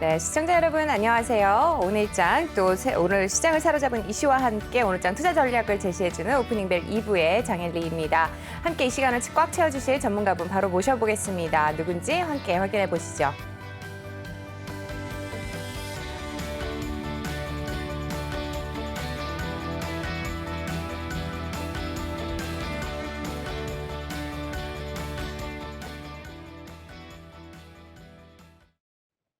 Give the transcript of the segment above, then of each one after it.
네, 시청자 여러분 안녕하세요. 오늘장 오늘 시장을 사로잡은 이슈와 함께 오늘장 투자 전략을 제시해주는 오프닝벨 2부의 장엘리입니다. 함께 이 시간을 꽉 채워주실 전문가분 바로 모셔보겠습니다. 누군지 함께 확인해 보시죠.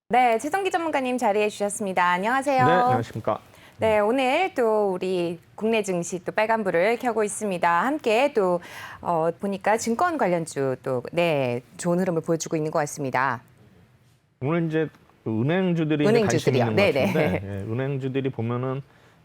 네, 최성기 전문가님 자리해 주셨습니다. 안녕하세요. 네, 안녕하십니까. 네, 오늘 또 우리 국내 증시 또 빨간불을 켜고 있습니다. 함께 또 보니까 증권 관련주 또 좋은 흐름을 보여주고 있는 것 같습니다. 오늘 이제 은행주들이 관심이 있는 것 같은데, 은행주들이 보면은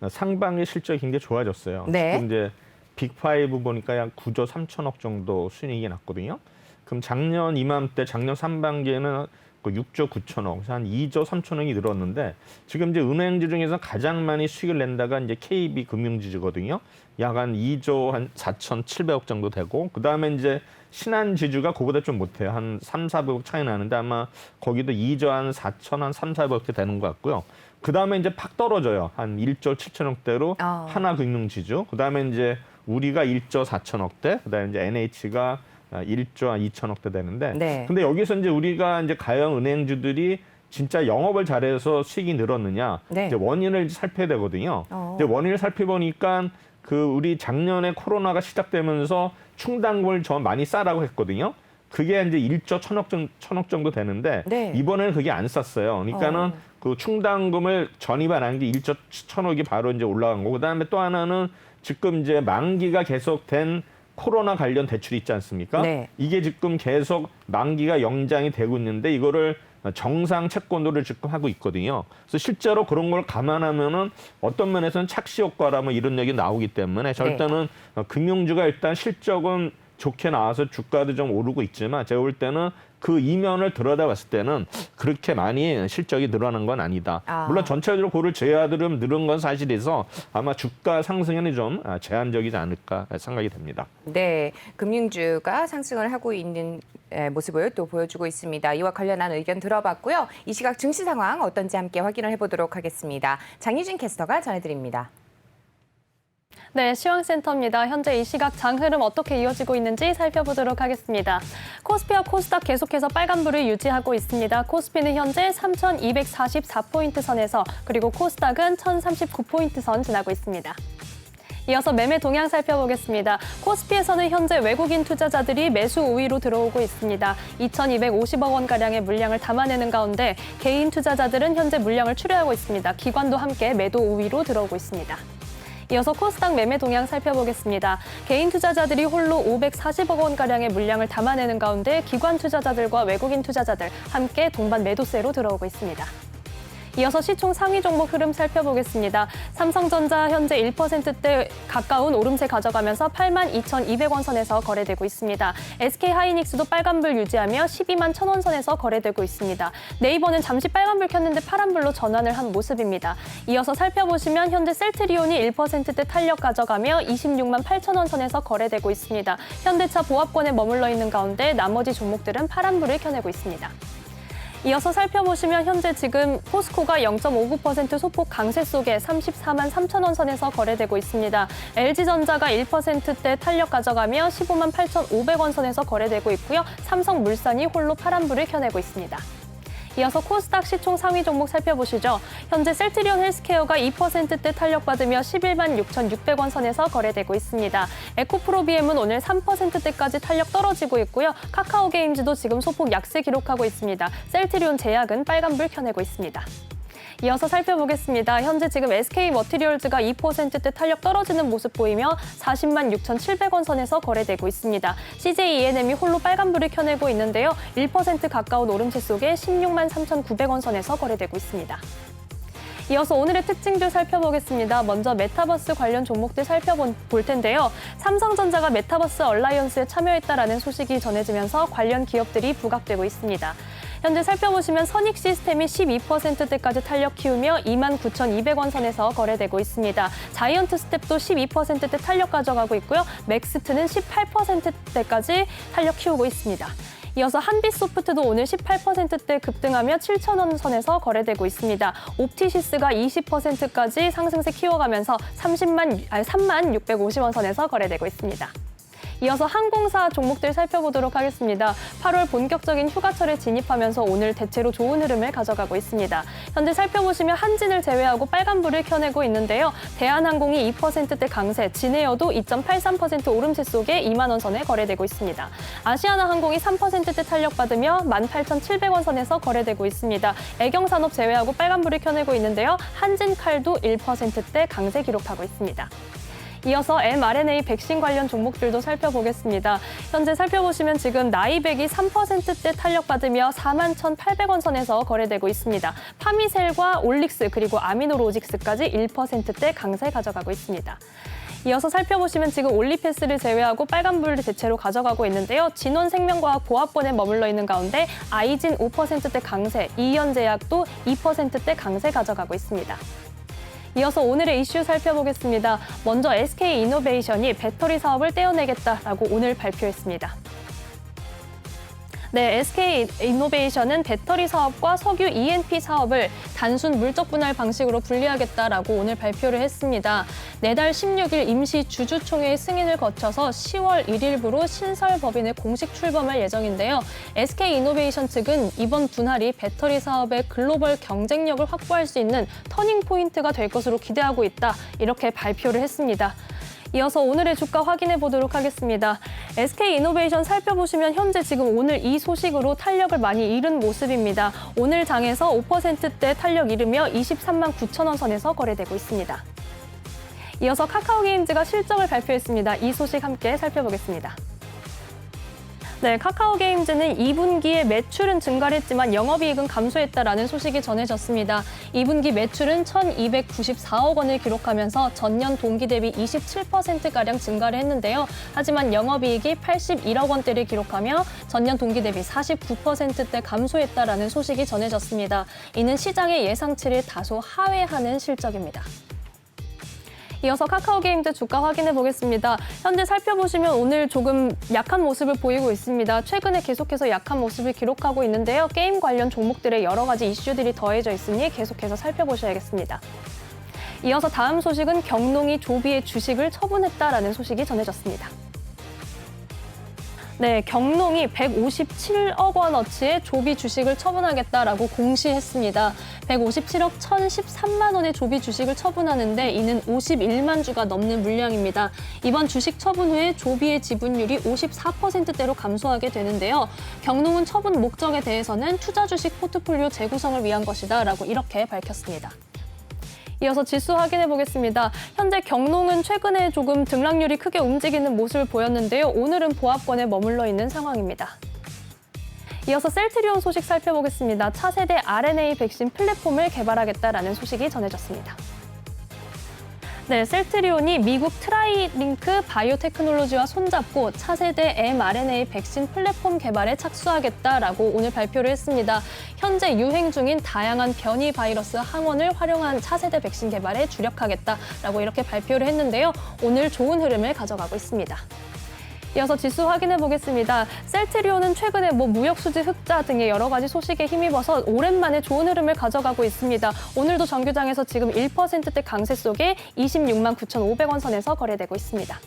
상반기 실적이 굉장히 좋아졌어요. 네. 지금 이제 빅5 보니까 약 9조 3천억 정도 순이익이 났거든요. 그럼 작년 이맘때, 작년 상반기에는 6조 9천억, 한 2조 3천억이 늘었는데 지금 이제 은행주 중에서 가장 많이 수익을 낸다가 이제 KB 금융지주거든요. 약 한 2조 한 4,700억 정도 되고 그다음에 이제 신한지주가 그보다 좀 못해요. 한 3, 400억 차이 나는데 아마 거기도 2조 한 4천, 한 3, 400억 되는 것 같고요. 그다음에 이제 팍 떨어져요. 한 1조 7천억대로 하나금융지주. 그다음에 이제 우리가 1조 4천억대, 그다음에 이제 NH가 1조 한 2천억대 되는데, 네. 근데 여기서 이제 우리가 이제 과연 은행주들이 진짜 영업을 잘해서 수익이 늘었느냐, 네. 이제 원인을 살펴야 되거든요. 이제 원인을 살펴보니까 우리 작년에 코로나가 시작되면서 충당금을 좀 많이 싸라고 했거든요. 그게 이제 1조 1천억 정도 되는데 네. 이번에는 그게 안 쌌어요. 그러니까는 그 충당금을 전입 안 한 게 1조 1천억이 바로 이제 올라간 거고, 그다음에 또 하나는 지금 이제 만기가 계속된 코로나 관련 대출이 있지 않습니까? 네. 이게 지금 계속 만기가 연장이 되고 있는데 이거를 정상 채권도를 지금 하고 있거든요. 그래서 실제로 그런 걸 감안하면은 어떤 면에서는 착시 효과라 뭐 이런 얘기 나오기 때문에 절대는 금융주가 일단 실적은 좋게 나와서 주가도 좀 오르고 있지만 제가 볼 때는 그 이면을 들여다봤을 때는 그렇게 많이 실적이 늘어난 건 아니다. 물론 전체적으로 그를 제외하도록 늘은 건 사실이서 아마 주가 상승에는 좀 제한적이지 않을까 생각이 됩니다. 네, 금융주가 상승을 하고 있는 모습을 또 보여주고 있습니다. 이와 관련한 의견 들어봤고요. 이 시각 증시 상황 어떤지 함께 확인을 해보도록 하겠습니다. 장유진 캐스터가 전해드립니다. 네, 시황센터입니다. 현재 이 시각 장 흐름 어떻게 이어지고 있는지 살펴보도록 하겠습니다. 코스피와 코스닥 계속해서 빨간불을 유지하고 있습니다. 코스피는 현재 3,244포인트 선에서, 그리고 코스닥은 1,039포인트 선 지나고 있습니다. 이어서 매매 동향 살펴보겠습니다. 코스피에서는 현재 외국인 투자자들이 매수 우위로 들어오고 있습니다. 2,250억 원가량의 물량을 담아내는 가운데 개인 투자자들은 현재 물량을 출회하고 있습니다. 기관도 함께 매도 우위로 들어오고 있습니다. 이어서 코스닥 매매 동향 살펴보겠습니다. 개인 투자자들이 홀로 540억 원가량의 물량을 담아내는 가운데 기관 투자자들과 외국인 투자자들 함께 동반 매도세로 들어오고 있습니다. 이어서 시총 상위 종목 흐름 살펴보겠습니다. 삼성전자 현재 1%대 가까운 오름세 가져가면서 82,200원 선에서 거래되고 있습니다. SK하이닉스도 빨간불 유지하며 12만 1,000원 선에서 거래되고 있습니다. 네이버는 잠시 빨간불 켰는데 파란불로 전환을 한 모습입니다. 이어서 살펴보시면 현재 셀트리온이 1%대 탄력 가져가며 26만 8,000원 선에서 거래되고 있습니다. 현대차 보합권에 머물러 있는 가운데 나머지 종목들은 파란불을 켜내고 있습니다. 이어서 살펴보시면 현재 지금 포스코가 0.59% 소폭 강세 속에 34만 3천원 선에서 거래되고 있습니다. LG전자가 1%대 탄력 가져가며 15만 8,500원 선에서 거래되고 있고요. 삼성물산이 홀로 파란불을 켜내고 있습니다. 이어서 코스닥 시총 상위 종목 살펴보시죠. 현재 셀트리온 헬스케어가 2%대 탄력받으며 11만 6,600원 선에서 거래되고 있습니다. 에코프로비엠은 오늘 3%대까지 탄력 떨어지고 있고요. 카카오게임즈도 지금 소폭 약세 기록하고 있습니다. 셀트리온 제약은 빨간불 켜내고 있습니다. 이어서 살펴보겠습니다. 현재 지금 SK머티리얼즈가 2%대 탄력 떨어지는 모습 보이며 40만 6,700원 선에서 거래되고 있습니다. CJ ENM이 홀로 빨간불을 켜내고 있는데요. 1% 가까운 오름세 속에 16만 3,900원 선에서 거래되고 있습니다. 이어서 오늘의 특징들 살펴보겠습니다. 먼저 메타버스 관련 종목들 살펴볼 텐데요. 삼성전자가 메타버스 얼라이언스에 참여했다라는 소식이 전해지면서 관련 기업들이 부각되고 있습니다. 현재 살펴보시면 선익시스템이 12%대까지 탄력 키우며 29,200원 선에서 거래되고 있습니다. 자이언트 스텝도 12%대 탄력 가져가고 있고요. 맥스트는 18%대까지 탄력 키우고 있습니다. 이어서 한빛소프트도 오늘 18%대 급등하며 7,000원 선에서 거래되고 있습니다. 옵티시스가 20%까지 상승세 키워가면서 3650원 선에서 거래되고 있습니다. 이어서 항공사 종목들 살펴보도록 하겠습니다. 8월 본격적인 휴가철에 진입하면서 오늘 대체로 좋은 흐름을 가져가고 있습니다. 현재 살펴보시면 한진을 제외하고 빨간불을 켜내고 있는데요. 대한항공이 2%대 강세, 진에어도 2.83% 오름세 속에 2만 원 선에 거래되고 있습니다. 아시아나항공이 3%대 탄력받으며 18,700원 선에서 거래되고 있습니다. 애경산업 제외하고 빨간불을 켜내고 있는데요. 한진칼도 1%대 강세 기록하고 있습니다. 이어서 mRNA 백신 관련 종목들도 살펴보겠습니다. 현재 살펴보시면 지금 나이백이 3%대 탄력받으며 41,800원 선에서 거래되고 있습니다. 파미셀과 올릭스 그리고 아미노로직스까지 1%대 강세 가져가고 있습니다. 이어서 살펴보시면 지금 올리패스를 제외하고 빨간불을 대체로 가져가고 있는데요. 진원생명과학 보합권에 머물러 있는 가운데 아이진 5%대 강세, 이현제약도 2%대 강세 가져가고 있습니다. 이어서 오늘의 이슈 살펴보겠습니다. 먼저 SK이노베이션이 배터리 사업을 떼어내겠다라고 오늘 발표했습니다. 네, SK이노베이션은 배터리 사업과 석유 E&P 사업을 단순 물적 분할 방식으로 분리하겠다라고 오늘 발표를 했습니다. 내달 16일 임시 주주총회 승인을 거쳐서 10월 1일부로 신설법인의 공식 출범할 예정인데요. SK이노베이션 측은 이번 분할이 배터리 사업의 글로벌 경쟁력을 확보할 수 있는 터닝 포인트가 될 것으로 기대하고 있다. 이렇게 발표를 했습니다. 이어서 오늘의 주가 확인해 보도록 하겠습니다. SK이노베이션 살펴보시면 현재 지금 오늘 이 소식으로 탄력을 많이 잃은 모습입니다. 오늘 장에서 5%대 탄력 잃으며 23만 9천 원 선에서 거래되고 있습니다. 이어서 카카오게임즈가 실적을 발표했습니다. 이 소식 함께 살펴보겠습니다. 네, 카카오게임즈는 2분기에 매출은 증가를 했지만 영업이익은 감소했다라는 소식이 전해졌습니다. 2분기 매출은 1,294억 원을 기록하면서 전년 동기 대비 27%가량 증가를 했는데요. 하지만 영업이익이 81억 원대를 기록하며 전년 동기 대비 49%대 감소했다라는 소식이 전해졌습니다. 이는 시장의 예상치를 다소 하회하는 실적입니다. 이어서 카카오게임즈 주가 확인해 보겠습니다. 현재 살펴보시면 오늘 조금 약한 모습을 보이고 있습니다. 최근에 계속해서 약한 모습을 기록하고 있는데요. 게임 관련 종목들의 여러 가지 이슈들이 더해져 있으니 계속해서 살펴보셔야겠습니다. 이어서 다음 소식은 경농이 조비의 주식을 처분했다라는 소식이 전해졌습니다. 네, 경농이 157억 원어치의 조비 주식을 처분하겠다라고 공시했습니다. 157억 1,013만 원의 조비 주식을 처분하는데 이는 51만 주가 넘는 물량입니다. 이번 주식 처분 후에 조비의 지분율이 54%대로 감소하게 되는데요. 경농은 처분 목적에 대해서는 투자 주식 포트폴리오 재구성을 위한 것이다라고 이렇게 밝혔습니다. 이어서 지수 확인해 보겠습니다. 현재 경농은 최근에 조금 등락률이 크게 움직이는 모습을 보였는데요. 오늘은 보합권에 머물러 있는 상황입니다. 이어서 셀트리온 소식 살펴보겠습니다. 차세대 RNA 백신 플랫폼을 개발하겠다라는 소식이 전해졌습니다. 네, 셀트리온이 미국 트라이링크 바이오테크놀로지와 손잡고 차세대 mRNA 백신 플랫폼 개발에 착수하겠다라고 오늘 발표를 했습니다. 현재 유행 중인 다양한 변이 바이러스 항원을 활용한 차세대 백신 개발에 주력하겠다라고 이렇게 발표를 했는데요. 오늘 좋은 흐름을 가져가고 있습니다. 이어서 지수 확인해 보겠습니다. 셀트리온은 최근에 무역 수지 흑자 등의 여러 가지 소식에 힘입어서 오랜만에 좋은 흐름을 가져가고 있습니다. 오늘도 정규장에서 지금 1%대 강세 속에 26만 9,500원 선에서 거래되고 있습니다.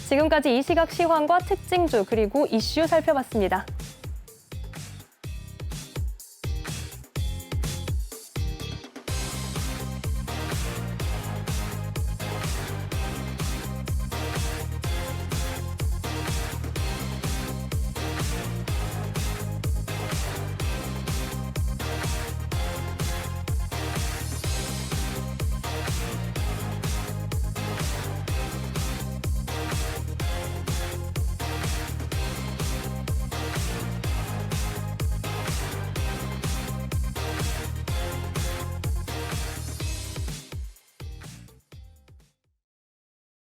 지금까지 이 시각 시황과 특징주 그리고 이슈 살펴봤습니다.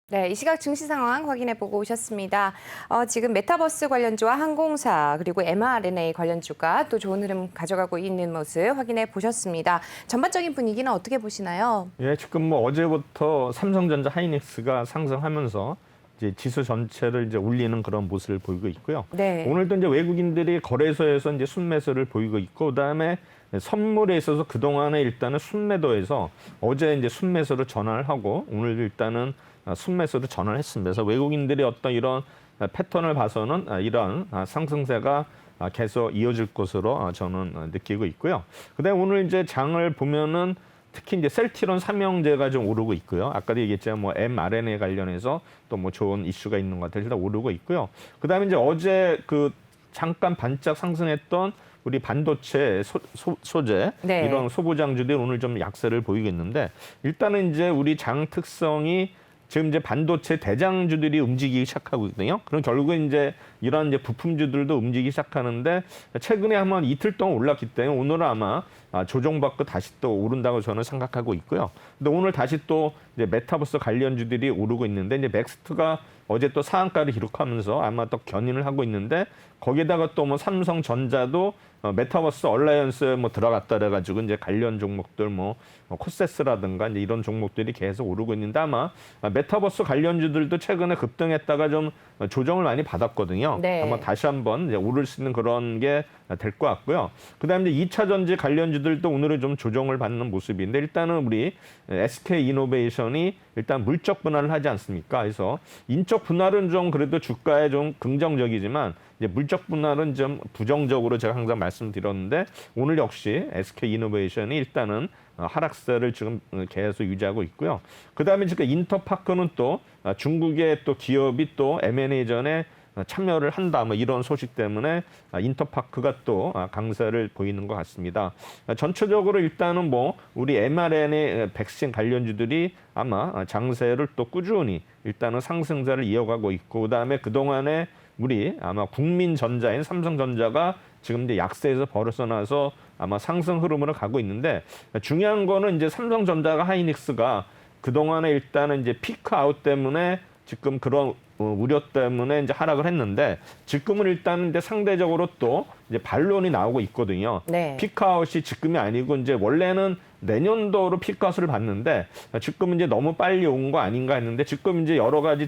네, 이 시각 증시 상황 확인해보고 오셨습니다. 지금 메타버스 관련주와 항공사 그리고 mRNA 관련주가 또 좋은 흐름 가져가고 있는 모습 확인해 보셨습니다. 전반적인 분위기는 어떻게 보시나요? 예, 지금 어제부터 삼성전자 하이닉스가 상승하면서 이제 지수 전체를 이제 올리는 그런 모습을 보이고 있고요. 네. 오늘도 이제 외국인들이 거래소에서 이제 순매수를 보이고 있고, 그다음에 선물에 있어서 그 동안에 일단은 순매도에서 어제 이제 순매수로 전환을 하고 오늘 일단은 순매수로 전환을 했습니다. 그래서 외국인들이 어떤 이런 패턴을 봐서는 이런 상승세가 계속 이어질 것으로 저는 느끼고 있고요. 그다음에 오늘 이제 장을 보면은 특히 이제 셀트리온 삼형제가 좀 오르고 있고요. 아까도 얘기했지만 뭐 mRNA 관련해서 또 뭐 좋은 이슈가 있는 것 같아서 일단 오르고 있고요. 그다음에 이제 어제 그 잠깐 반짝 상승했던 우리 반도체 소재 네. 이런 소부장주들이 오늘 좀 약세를 보이고 있는데, 일단은 이제 우리 장 특성이 지금 이제 반도체 대장주들이 움직이기 시작하고 있거든요. 그럼 결국은 이제 이런 이제 부품주들도 움직이기 시작하는데, 최근에 한번 이틀 동안 올랐기 때문에 오늘은 아마 조정받고 다시 또 오른다고 저는 생각하고 있고요. 근데 오늘 다시 또 이제 메타버스 관련주들이 오르고 있는데, 이제 넥스트가 어제 또 상한가를 기록하면서 아마 또 견인을 하고 있는데, 거기에다가 또 뭐 삼성전자도 메타버스 얼라이언스에 뭐 들어갔다 그래가지고 이제 관련 종목들 뭐 코세스라든가 이제 이런 종목들이 계속 오르고 있는데, 아마 메타버스 관련주들도 최근에 급등했다가 좀 조정을 많이 받았거든요. 네. 아마 다시 한번 이제 오를 수 있는 그런 게 될 것 같고요. 그다음에 이제 2차 전지 관련주들도 오늘은 좀 조정을 받는 모습인데, 일단은 우리 SK 이노베이션이 일단 물적 분할을 하지 않습니까? 그래서 인적 분할은 좀 그래도 주가에 좀 긍정적이지만 이제 물적 분할은 좀 부정적으로 제가 항상 말씀드렸는데, 오늘 역시 SK 이노베이션이 일단은 하락세를 지금 계속 유지하고 있고요. 그다음에 지금 인터파크는 또 중국의 또 기업이 또 M&A 전에 참여를 한다, 뭐 이런 소식 때문에 인터파크가 또 강세를 보이는 것 같습니다. 전체적으로 일단은 뭐 우리 mRNA 백신 관련주들이 아마 장세를 또 꾸준히 일단은 상승세를 이어가고 있고, 그다음에 그동안에 우리 아마 국민전자인 삼성전자가 지금 이제 약세에서 벗어나서 아마 상승 흐름으로 가고 있는데, 중요한 거는 이제 삼성전자가 하이닉스가 그동안에 일단은 이제 피크 아웃 때문에 지금 그런 우려 때문에 이제 하락을 했는데, 지금은 일단 이제 상대적으로 또 이제 반론이 나오고 있거든요. 네. 피크아웃이 지금이 아니고 이제 원래는 내년도로 피크아웃을 봤는데, 지금 이제 너무 빨리 온 거 아닌가 했는데, 지금 이제 여러 가지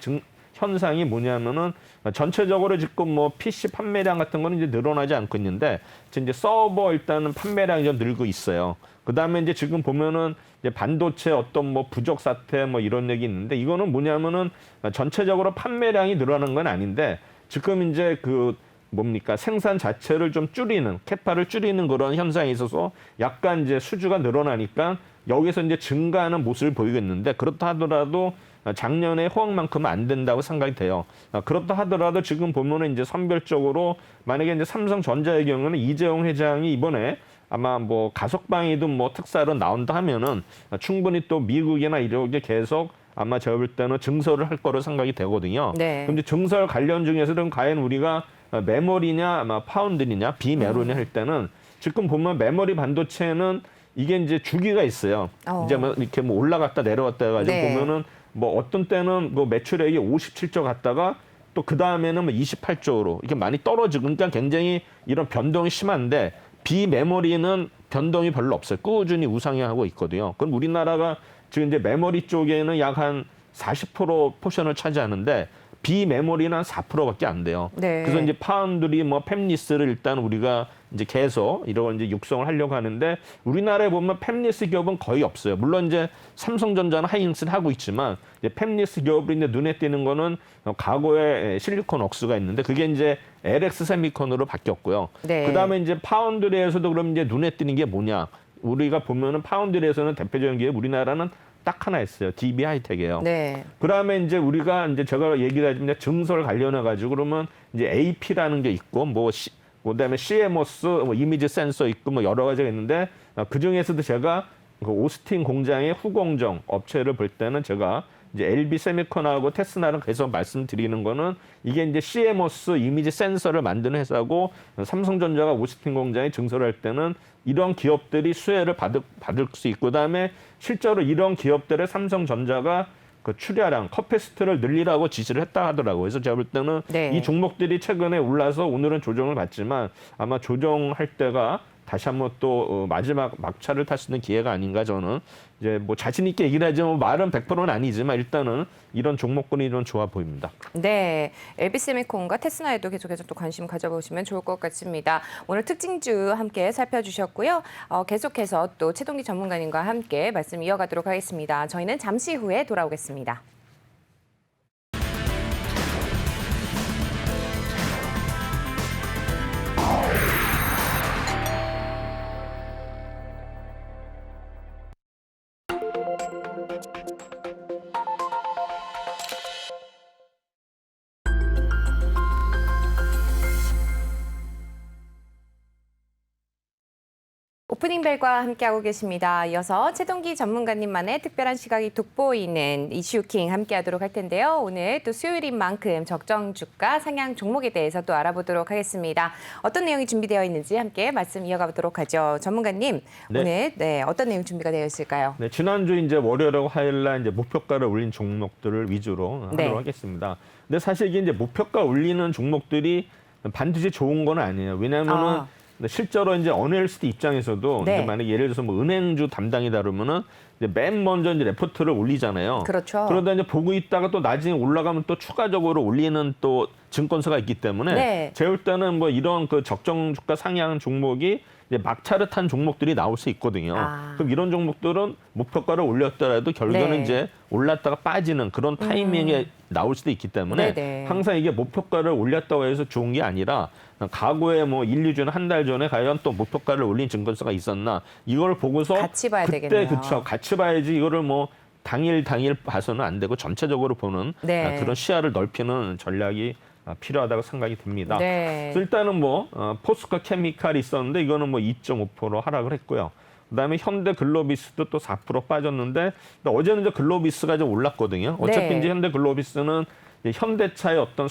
현상이 뭐냐면은 전체적으로 지금 뭐 PC 판매량 같은 거는 이제 늘어나지 않고 있는데, 이제 서버 일단은 판매량이 좀 늘고 있어요. 그 다음에 이제 지금 보면은 이제 반도체 어떤 뭐 부족 사태 뭐 이런 얘기 있는데, 이거는 뭐냐면은 전체적으로 판매량이 늘어나는 건 아닌데, 지금 이제 그 뭡니까 생산 자체를 좀 줄이는, 캐파를 줄이는 그런 현상이 있어서 약간 이제 수주가 늘어나니까 여기서 이제 증가하는 모습을 보이고 있는데, 그렇다 하더라도 작년에 호황만큼은 안 된다고 생각이 돼요. 그렇다 하더라도 지금 보면은 이제 선별적으로 만약에 이제 삼성전자의 경우는 이재용 회장이 이번에 아마 뭐 가석방이든 뭐 특사로 나온다 하면은 충분히 또 미국이나 이렇게 계속 아마 제가 볼 때는 증설을 할 거로 생각이 되거든요. 네. 그런데 증설 관련 중에서는 과연 우리가 메모리냐 아마 파운드리냐 비메모리냐 할 때는 지금 보면 메모리 반도체는 이게 이제 주기가 있어요. 이제 뭐 이렇게 뭐 올라갔다 내려갔다 해가지고 네. 보면은 뭐 어떤 때는 뭐 매출액이 57조 갔다가 또 그 다음에는 뭐 28조로 이렇게 많이 떨어지고, 그러니까 굉장히 이런 변동이 심한데, 비메모리는 변동이 별로 없어요. 꾸준히 우상향하고 있거든요. 그럼 우리나라가 지금 이제 메모리 쪽에는 약 한 40% 포션을 차지하는데, 비메모리는 한 4%밖에 안 돼요. 네. 그래서 이제 파운드리 뭐 팹리스를 일단 우리가 이제 계속 이런 이제 육성을 하려고 하는데, 우리나라에 보면 팹리스 기업은 거의 없어요. 물론 이제 삼성전자는 하이닉스를 하고 있지만, 이제 팹리스 기업으로 이제 눈에 띄는 거는 과거에 실리콘 웍스가 있는데, 그게 이제 LX 세미콘으로 바뀌었고요. 네. 그다음에 이제 파운드리에서도 그럼 이제 눈에 띄는 게 뭐냐? 우리가 보면은 파운드리에서는 대표적인 기업 우리나라는 딱 하나 있어요. DB 하이텍이에요. 네. 그다음에 이제 우리가 이제 제가 얘기를 하자면 증설 관련해 가지고 그러면 이제 AP라는 게 있고 그다음에 CMOS 뭐 이미지 센서 있고 뭐 여러 가지가 있는데, 그 중에서도 제가 그 오스틴 공장의 후공정 업체를 볼 때는 제가 이제 LB 세미콘하고 테스나를 계속 말씀드리는 거는, 이게 이제 CMOS 이미지 센서를 만드는 회사고, 삼성전자가 오스틴 공장에 증설할 때는 이런 기업들이 수혜를 받을 수 있고, 그다음에 실제로 이런 기업들의 삼성전자가 그 출하량, 커패시티를 늘리라고 지시를 했다 하더라고요. 그래서 제가 볼 때는 네. 이 종목들이 최근에 올라서 오늘은 조정을 받지만, 아마 조정할 때가 다시 한번 또 마지막 막차를 탈 수 있는 기회가 아닌가 저는 이제 뭐 자신 있게 얘기를 하지만 말은 100%는 아니지만 일단은 이런 종목군이 좀 좋아 보입니다. 네, LB세미콘과 테스나에도 계속해서 또 관심 가져보시면 좋을 것 같습니다. 오늘 특징주 함께 살펴주셨고요. 계속해서 또 최동기 전문가님과 함께 말씀 이어가도록 하겠습니다. 저희는 잠시 후에 돌아오겠습니다. 오프닝벨과 함께하고 계십니다. 이어서 최동기 전문가님만의 특별한 시각이 돋보이는 이슈킹 함께하도록 할 텐데요. 오늘 또 수요일인 만큼 적정 주가 상향 종목에 대해서 또 알아보도록 하겠습니다. 어떤 내용이 준비되어 있는지 함께 말씀 이어가도록 하죠. 전문가님, 네. 오늘 어떤 내용 준비가 되어 있을까요? 네, 지난주 이제 월요일하고 화요일날 이제 목표가를 올린 종목들을 위주로 하도록 하겠습니다. 근데 사실 이게 이제 목표가 올리는 종목들이 반드시 좋은 건 아니에요. 왜냐하면은 실제로 이제 어널리스트 입장에서도 네. 이제 만약 예를 들어서 뭐 은행주 담당이다 그러면은 이제 맨 먼저 이제 레포트를 올리잖아요. 그렇죠. 그러다 이제 보고 있다가 또 나중에 올라가면 또 추가적으로 올리는 또 증권사가 있기 때문에 네. 제가 볼 때는 뭐 이런 그 적정 주가 상향 종목이 이제 막차를 탄 종목들이 나올 수 있거든요. 그럼 이런 종목들은 목표가를 올렸더라도 결국에는 네. 이제 올랐다가 빠지는 그런 타이밍에 나올 수도 있기 때문에 네네. 항상 이게 목표가를 올렸다고 해서 좋은 게 아니라 과거에 뭐 1, 2주, 한 달 전에 과연 또 목표가를 올린 증권사가 있었나 이걸 보고서 같이 봐야 그때 되겠네요. 그쵸 같이 봐야지 이거를 뭐 당일 봐서는 안 되고 전체적으로 보는 네. 그런 시야를 넓히는 전략이 필요하다고 생각이 듭니다. 네. 그래서 일단은 뭐 포스코 케미칼이 있었는데 이거는 뭐 2.5% 하락을 했고요. 그다음에 현대 글로비스도 또 4% 빠졌는데 어제는 이제 글로비스가 좀 올랐거든요. 어차피 네. 이제 현대 글로비스는 이제 현대차의 어떤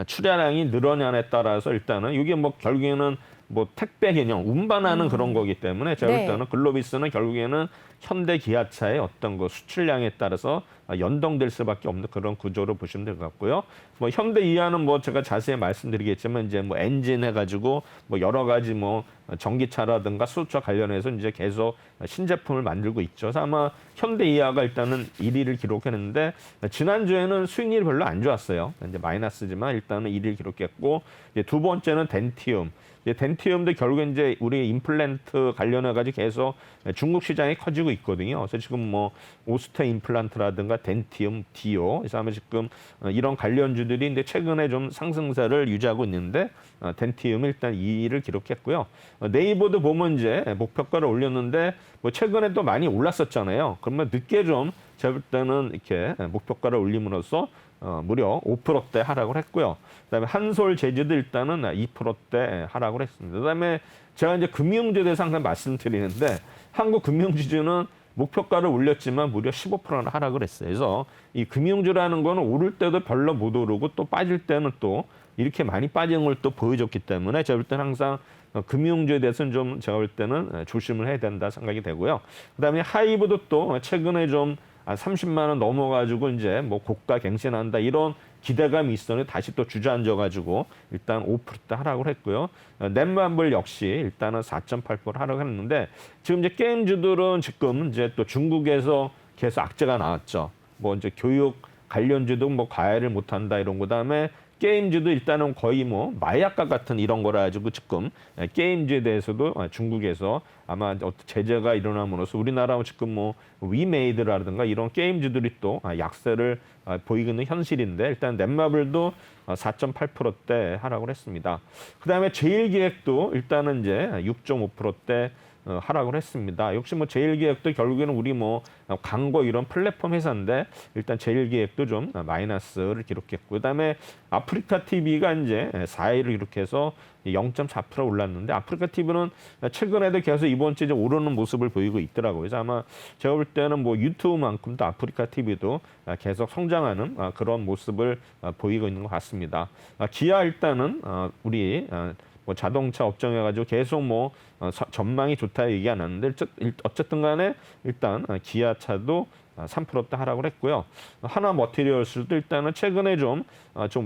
출하량이 늘어냐에 따라서 일단은 이게 뭐 결국에는 뭐 택배 개념 운반하는 그런 거기 때문에 제가 볼 네. 때는 글로비스는 결국에는 현대 기아차의 어떤 그 수출량에 따라서 연동될 수밖에 없는 그런 구조로 보시면 될 것 같고요. 뭐 현대 이하는 뭐 제가 자세히 말씀드리겠지만 이제 뭐 엔진 해가지고 뭐 여러 가지 뭐 전기차라든가 수소차 관련해서 이제 계속 신제품을 만들고 있죠. 그래서 아마 현대 이하가 일단은 1위를 기록했는데 지난주에는 수익률이 별로 안 좋았어요. 이제 마이너스지만 일단은 1위를 기록했고 이제 두 번째는 덴티움. 덴티움도 결국 이제 우리 임플란트 관련해 가지고 계속 중국 시장이 커지고 있거든요. 그래서 지금 뭐 오스테 임플란트라든가 덴티움, 디오, 그래서 아마 지금 이런 관련주들이 이제 최근에 좀 상승세를 유지하고 있는데 덴티움이 일단 2위를 기록했고요. 네이버도 보면 이제 목표가를 올렸는데 뭐 최근에 또 많이 올랐었잖아요. 그러면 늦게 좀 제가 볼 때는 이렇게 목표가를 올림으로써 무려 5%대 하락을 했고요. 그다음에 한솔 제주도 일단은 2%대 하락을 했습니다. 그다음에 제가 이제 금융주에 대해서 항상 말씀드리는데 한국 금융지주는 목표가를 올렸지만 무려 15%나 하락을 했어요. 그래서 이 금융주라는 거는 오를 때도 별로 못 오르고 또 빠질 때는 또 이렇게 많이 빠지는 걸 또 보여줬기 때문에 제가 볼 때는 항상 금융주에 대해서는 좀 제가 볼 때는 조심을 해야 된다 생각이 되고요. 그다음에 하이브도 또 최근에 좀 30만 원 넘어가지고 이제 뭐 고가 갱신한다 이런 기대감이 있었는데 다시 또 주저앉아가지고 일단 5% 하락을 했고요. 넷마블 역시 일단은 4.8% 하락을 했는데 지금 이제 게임주들은 지금 이제 또 중국에서 계속 악재가 나왔죠. 뭐 이제 교육 관련주도 뭐 과외를 못한다 이런 그다음에 게임주도 일단은 거의 뭐 마약과 같은 이런 거라 가지고 지금 게임주에 대해서도 중국에서 아마 제재가 일어남으로써 우리나라 지금 뭐 위메이드라든가 이런 게임주들이 또 약세를 보이고 있는 현실인데 일단 넷마블도 4.8%대 하락을 했습니다. 그다음에 제일기획도 일단은 이제 6.5%대 하락을 했습니다. 역시 뭐 제일기획도 결국에는 우리 뭐 광고 이런 플랫폼 회사인데 일단 제일기획도 좀 마이너스를 기록했고 그다음에 아프리카 TV가 이제 4위를 기록해서 0.4% 올랐는데 아프리카 TV는 최근에도 계속 이번 주에 오르는 모습을 보이고 있더라고요. 그래서 아마 제가 볼 때는 뭐 유튜브만큼도 아프리카 TV도 계속 성장하는 그런 모습을 보이고 있는 것 같습니다. 기아 일단은 우리 뭐 자동차 업종해 가지고 계속 뭐 전망이 좋다 얘기 안 하는데 어쨌든 간에 일단 기아차도 3%대 하락을 했고요. 하나 머티리얼스도 일단은 최근에 좀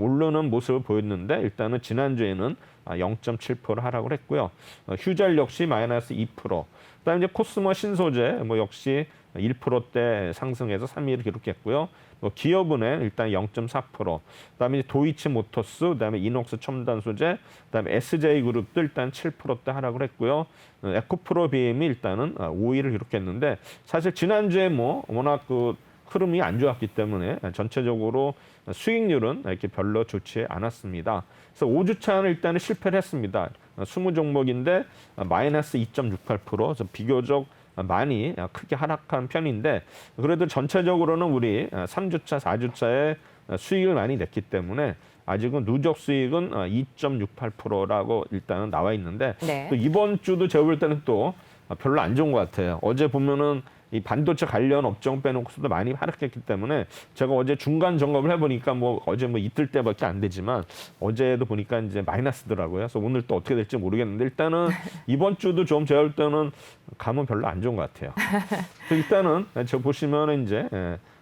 오르는 모습을 보였는데 일단은 지난주에는 0.7% 하락을 했고요. 휴젤 역시 마이너스 2%. 그다음에 이제 코스모 신소재 뭐 역시 1%대 상승해서 3위를 기록했고요. 기업은행 일단 0.4%, 그다음에 이제 도이치 모터스, 그다음에 이녹스 첨단 소재, 그다음에 SJ그룹도 일단 7%대 하락을 했고요. 에코프로 BM이 일단은 5위를 기록했는데 사실 지난주에 뭐 워낙 그 흐름이 안 좋았기 때문에 전체적으로 수익률은 이렇게 별로 좋지 않았습니다. 그래서 5주차는 일단은 실패를 했습니다. 20종목인데 마이너스 2.68%, 그래서 비교적 많이 크게 하락한 편인데 그래도 전체적으로는 우리 3주차, 4주차에 수익을 많이 냈기 때문에 아직은 누적 수익은 2.68%라고 일단은 나와 있는데 네. 또 이번 주도 제가 볼 때는 또 별로 안 좋은 것 같아요. 어제 보면은 이 반도체 관련 업종 빼놓고서도 많이 하락했기 때문에 제가 어제 중간 점검을 해보니까 뭐 어제 뭐 이틀 때밖에 안 되지만 어제도 보니까 이제 마이너스더라고요. 그래서 오늘 또 어떻게 될지 모르겠는데 일단은 이번 주도 좀 제가 볼 때는 감은 별로 안 좋은 것 같아요. 그래서 일단은 저 보시면은 이제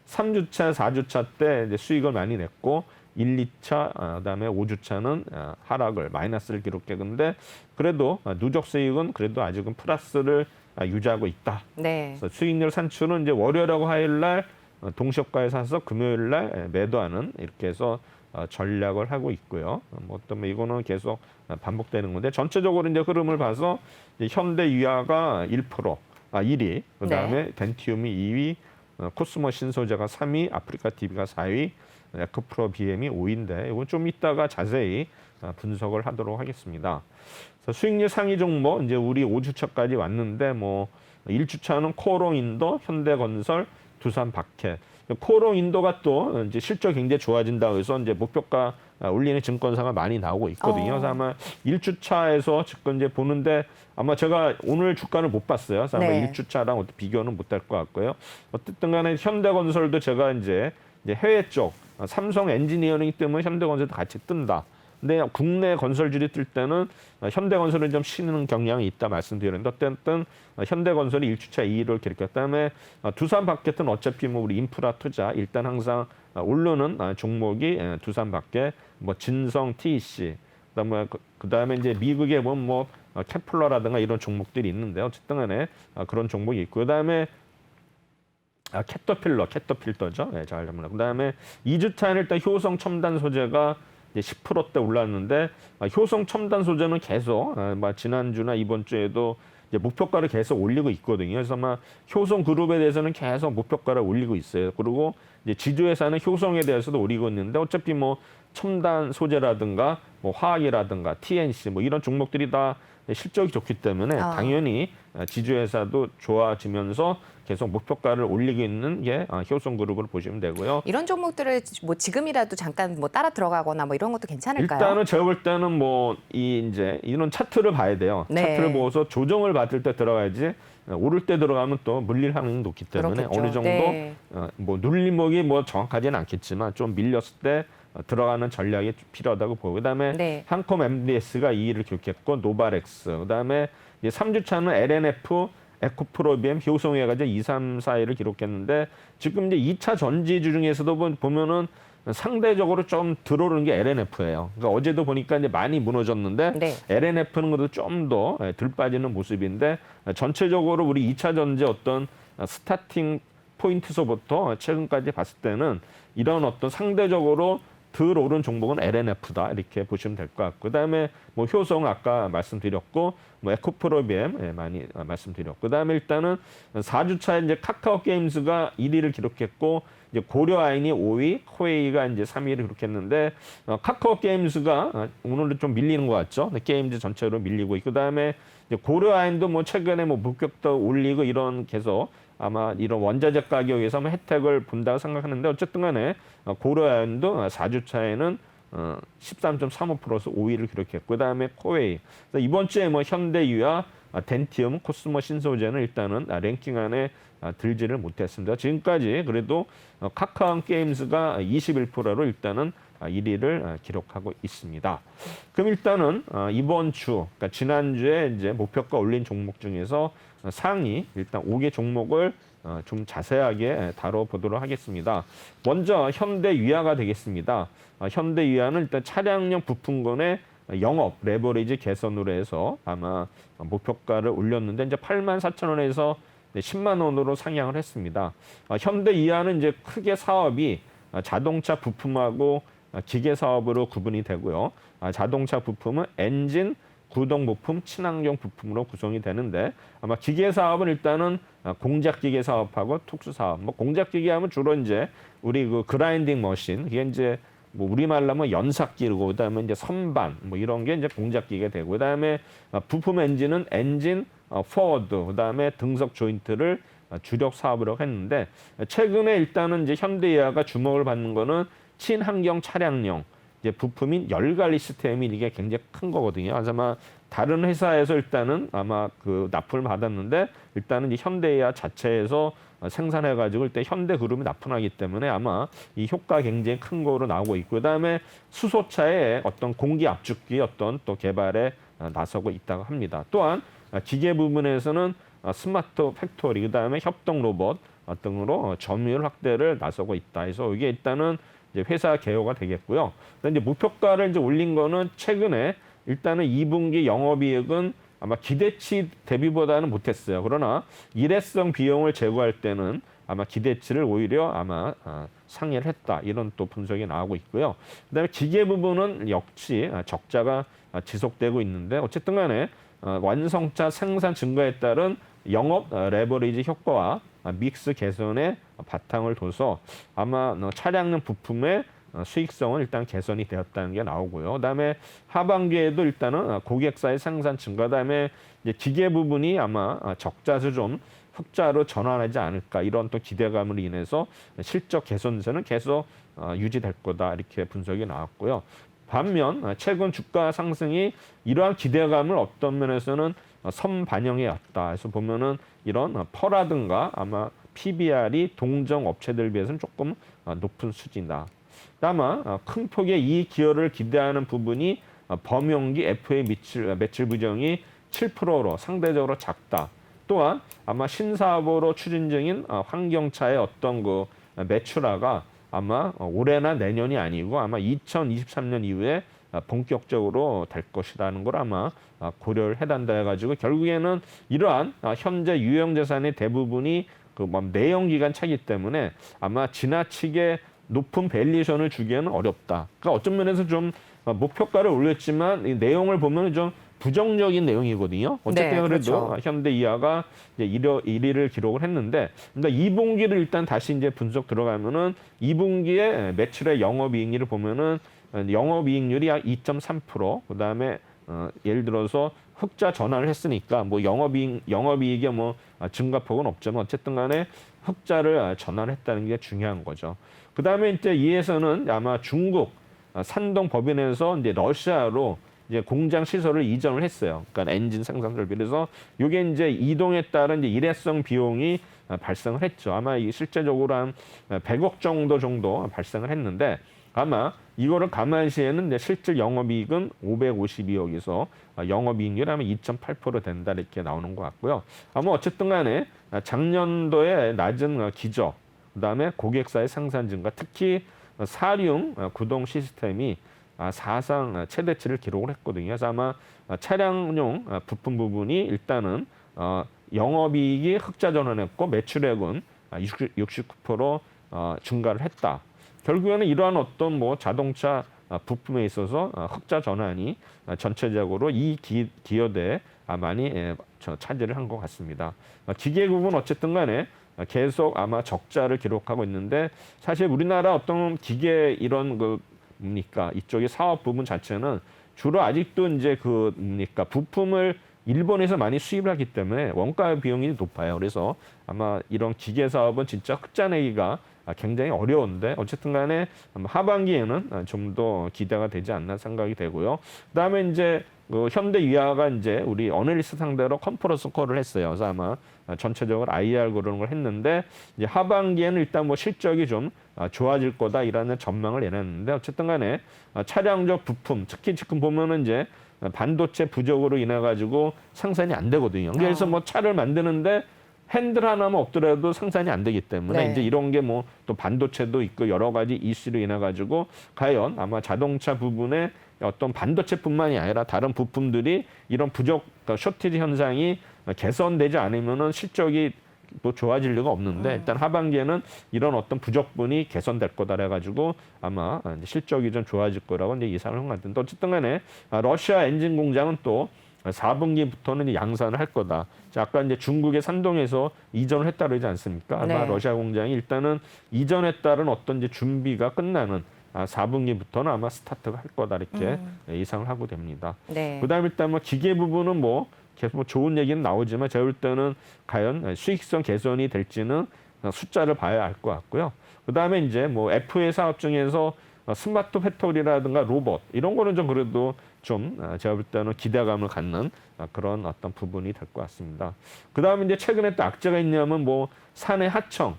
3주차, 4주차 때 이제 수익을 많이 냈고 1, 2차, 그다음에 5주차는 하락을 마이너스를 기록했는데 그래도 누적 수익은 그래도 아직은 플러스를 유지하고 있다. 네. 그래서 수익률 산출은 이제 월요일하고 화요일날 동시효과에 사서 금요일날 매도하는 이렇게 해서 전략을 하고 있고요. 뭐 어떤 이거는 계속 반복되는 건데 전체적으로 이제 흐름을 봐서 이제 현대유아가 1위, 그다음에 덴티움이 2위, 코스모 신소재가 3위, 아프리카 TV가 4위, 에코프로 BM이 5위인데 이건 좀 이따가 자세히 분석을 하도록 하겠습니다. 그래서 수익률 상위 종목 이제 우리 5주차까지 왔는데 뭐 1주차는 코오롱 인도, 현대건설, 두산 박해. 코오롱 인도가 또 이제 실적 굉장히 좋아진다고 해서 이제 목표가 올리는 증권사가 많이 나오고 있거든요. 그래서 아마 1주차에서 지금 이제 보는데 아마 제가 오늘 주가를 못 봤어요. 그래서 아마 네. 1주차랑 어떻게 비교는 못 할 것 같고요. 어쨌든 간에 현대건설도 제가 이제 해외 쪽 삼성 엔지니어링 때문에 현대건설도 같이 뜬다. 근데 국내 건설주들이 뜰 때는 현대건설은 좀 쉬는 경향이 있다 말씀드렸는데 어쨌든 현대건설이 1주차 2위를 기록했기 때문에 두산바켓은 어차피 뭐 우리 인프라 투자 일단 항상 오르는 종목이 두산바켓, 뭐 진성, TEC, 그다음에 이제 미국에 보면 뭐 케플러라든가 이런 종목들이 있는데 어쨌든 간에 그런 종목이 있고 그다음에 캐터필더죠. 네, 잘 잡니다. 그다음에 2주차에는 일단 효성 첨단 소재가 이제 10%대 올랐는데 효성 첨단 소재는 계속 지난주나 이번 주에도 이제 목표가를 계속 올리고 있거든요. 그래서 효성 그룹에 대해서는 계속 목표가를 올리고 있어요. 그리고 이제 지주회사는 효성에 대해서도 올리고 있는데 어차피 뭐 첨단 소재라든가 뭐 화학이라든가 TNC 뭐 이런 종목들이 다 실적이 좋기 때문에 당연히 지주회사도 좋아지면서 계속 목표가를 올리고 있는 게 효성그룹으로 보시면 되고요. 이런 종목들을 뭐 지금이라도 잠깐 뭐 따라 들어가거나 뭐 이런 것도 괜찮을까요? 일단은 제가 볼 때는 뭐 이제 이런 차트를 봐야 돼요. 네. 차트를 보고서 조정을 받을 때 들어가야지 오를 때 들어가면 또 물릴 확률이 높기 때문에 그렇겠죠. 어느 정도 네. 뭐 눌림목이 뭐 정확하지는 않겠지만 좀 밀렸을 때 들어가는 전략이 필요하다고 보고 그다음에 네. 한컴 MDS가 2위를 기록했고 노바렉스 그다음에 이제 3주차는 LNF 에코프로비엠 효성회가 이제 2, 3, 4위를 기록했는데 지금 이제 2차 전지주 중에서도 보면은 상대적으로 좀 들어오는 게 LNF예요. 그러니까 어제도 보니까 이제 많이 무너졌는데 네. LNF는 그래도 좀 더 덜 빠지는 모습인데 전체적으로 우리 2차 전지 어떤 스타팅 포인트서부터 최근까지 봤을 때는 이런 어떤 상대적으로 덜 오른 종목은 LNF다 이렇게 보시면 될 것 같고 그다음에 뭐 효성 아까 말씀드렸고 뭐 에코프로비엠 많이 말씀드렸고 그다음에 일단은 4주차에 이제 카카오 게임즈가 1위를 기록했고 이제 고려아인이 5위, 코웨이가 이제 3위를 기록했는데 카카오 게임즈가 오늘도 좀 밀리는 것 같죠. 게임즈 전체로 밀리고 있고 그다음에 이제 고려아인도 뭐 최근에 뭐 목격도 올리고 이런 계속 아마 이런 원자재 가격에서 혜택을 본다고 생각하는데 어쨌든 간에 고려아연도 4주차에는 13.35%에서 5위를 기록했고 그다음에 코웨이 이번 주에 뭐 현대유아, 덴티움, 코스모 신소재는 일단은 랭킹 안에 들지를 못했습니다. 지금까지 그래도 카카오 게임즈가 21%로 일단은 1위를 기록하고 있습니다. 그럼 일단은 이번 주, 그러니까 지난주에 이제 목표가 올린 종목 중에서 상위 일단 5개 종목을 좀 자세하게 다뤄보도록 하겠습니다. 먼저 현대유아가 되겠습니다. 현대유아는 일단 차량용 부품군의 영업 레버리지 개선으로 해서 아마 목표가를 올렸는데 이제 84,000원에서 10만 원으로 상향을 했습니다. 현대이하는 이제 크게 사업이 자동차 부품하고 기계 사업으로 구분이 되고요. 자동차 부품은 엔진, 구동 부품, 친환경 부품으로 구성이 되는데 아마 기계 사업은 일단은 공작 기계 사업하고 특수 사업. 뭐 공작 기계 하면 주로 이제 우리 그 그라인딩 머신, 이게 이제 뭐 우리말로 하면 연삭기고 그다음에 이제 선반 뭐 이런 게 이제 공작 기계 되고 그다음에 부품 엔진은 엔진, 포워드, 그다음에 등석 조인트를 주력 사업으로 했는데 최근에 일단은 이제 현대이하가 주목을 받는 거는 친환경 차량용 이제 부품인 열관리 시스템이 이게 굉장히 큰 거거든요. 그래서 아마 다른 회사에서 일단은 아마 그 납품을 받았는데 일단은 이제 현대이하 자체에서 생산해가지고 일단 현대그룹이 납품하기 때문에 아마 이 효과 굉장히 큰 거로 나오고 있고 그다음에 수소차의 어떤 공기 압축기 어떤 또 개발에 나서고 있다고 합니다. 또한 기계 부분에서는 스마트 팩토리 그다음에 협동 로봇 등으로 점유율 확대를 나서고 있다. 그래서 이게 일단은 이제 회사 개요가 되겠고요. 근데 이제 목표가를 이제 올린 거는 최근에 일단은 2분기 영업이익은 아마 기대치 대비보다는 못했어요. 그러나 일회성 비용을 제거할 때는 아마 기대치를 오히려 아마 상회를 했다. 이런 또 분석이 나오고 있고요. 그다음에 기계 부분은 역시 적자가 지속되고 있는데 어쨌든 간에 완성차 생산 증가에 따른 영업 레버리지 효과와 믹스 개선에 바탕을 둬서 아마 차량용 부품의 수익성은 일단 개선이 되었다는 게 나오고요. 그다음에 하반기에도 일단은 고객사의 생산 증가, 그다음에 이제 기계 부분이 아마 적자에서 좀 흑자로 전환하지 않을까 이런 또 기대감으로 인해서 실적 개선세는 계속 유지될 거다 이렇게 분석이 나왔고요. 반면 최근 주가 상승이 이러한 기대감을 어떤 면에서는 선반영해 왔다. 그래서 보면은 이런 퍼라든가 아마 PBR이 동종 업체들 비해서는 조금 높은 수준이다. 다만 큰 폭의 이익 기여를 기대하는 부분이 범용기 FA 매출 부정이 7%로 상대적으로 작다. 또한 아마 신사업으로 추진 중인 환경차의 어떤 그 매출화가 아마 올해나 내년이 아니고 아마 2023년 이후에 본격적으로 될 것이라는 걸 아마 고려를 해단다 해가지고 결국에는 이러한 현재 유형 자산의 대부분이 그 내연 기간 차기 때문에 아마 지나치게 높은 밸류에이션을 주기에는 어렵다. 그러니까 어떤 면에서 좀 목표가를 올렸지만 이 내용을 보면 좀 부정적인 내용이거든요. 어쨌든 네, 그래도 그렇죠. 현대이하가 이제 1위를 기록을 했는데, 그러니까 2분기를 일단 다시 이제 분석 들어가면은 2분기에 매출의 영업이익률을 보면은 영업이익률이 약 2.3%, 그다음에 예를 들어서 흑자 전환을 했으니까 뭐 영업이익에 뭐 증가폭은 없지만 어쨌든 간에 흑자를 전환했다는 게 중요한 거죠. 그다음에 이제 이에서는 아마 중국 산동 법인에서 이제 러시아로 이제 공장 시설을 이전을 했어요. 그러니까 엔진 생산 설비. 그래서 이게 이제 이동에 따른 이제 일회성 비용이 발생을 했죠. 아마 실제적으로 한 100억 정도 발생을 했는데 아마 이거를 감안시에는 이제 실질 영업이익은 552억에서 영업이익률이 아마 2.8% 된다 이렇게 나오는 것 같고요. 아마 어쨌든 간에 작년도에 낮은 기저, 그다음에 고객사의 생산 증가, 특히 사륜 구동 시스템이 사상 최대치를 기록을 했거든요. 그래서 아마 차량용 부품 부분이 일단은 영업이익이 흑자 전환했고 매출액은 69% 증가를 했다. 결국에는 이러한 어떤 뭐 자동차 부품에 있어서 흑자 전환이 전체적으로 이 기여대에 많이 차지를 한 것 같습니다. 기계국은 어쨌든 간에 계속 아마 적자를 기록하고 있는데 사실 우리나라 어떤 기계 이런 뭡니까 이쪽의 사업 부분 자체는 주로 아직도 이제 뭡니까 부품을 일본에서 많이 수입을 하기 때문에 원가 비용이 높아요. 그래서 아마 이런 기계 사업은 진짜 흑자 내기가 굉장히 어려운데 어쨌든 간에 하반기에는 좀 더 기대가 되지 않나 생각이 되고요. 그다음에 이제 현대위아가 이제 우리 어널리스트 상대로 컨퍼런스 콜을 했어요. 그래서 아마 전체적으로 IR 그러는 걸 했는데 이제 하반기에는 일단 뭐 실적이 좀 좋아질 거다 이라는 전망을 내놨는데 어쨌든 간에 차량적 부품 특히 지금 보면은 이제 반도체 부족으로 인해 가지고 생산이 안 되거든요. 그래서 뭐 차를 만드는데 핸들 하나만 없더라도 생산이 안 되기 때문에 네. 이제 이런 게 뭐 또 반도체도 있고 여러 가지 이슈로 인해 가지고 과연 아마 자동차 부분에 어떤 반도체뿐만이 아니라 다른 부품들이 이런 부족, 그러니까 쇼티지 현상이 개선되지 않으면은 실적이 뭐 좋아질 리가 없는데 일단 하반기에는 이런 어떤 부족분이 개선될 거다 그래가지고 아마 이제 실적이 좀 좋아질 거라고 이제 예상을 한 것 같은데 어쨌든 간에 러시아 엔진 공장은 또 4분기부터는 양산을 할 거다. 자, 아까 이제 중국의 산동에서 이전을 했다 그러지 않습니까? 아마 네. 러시아 공장이 일단은 이전에 따른 어떤 이제 준비가 끝나는 4분기부터는 아마 스타트가 할 거다 이렇게 예상을 하고 됩니다. 네. 그다음에 일단 뭐 기계 부분은 뭐 계속 뭐 좋은 얘기는 나오지만 제가 볼 때는 과연 수익성 개선이 될지는 숫자를 봐야 알 것 같고요. 그다음에 이제 뭐 FA 사업 중에서 스마트 팩토리라든가 로봇 이런 거는 좀 그래도 좀 제가 볼 때는 기대감을 갖는 그런 어떤 부분이 될 것 같습니다. 그다음에 이제 최근에 또 악재가 있냐면 뭐 사내 하청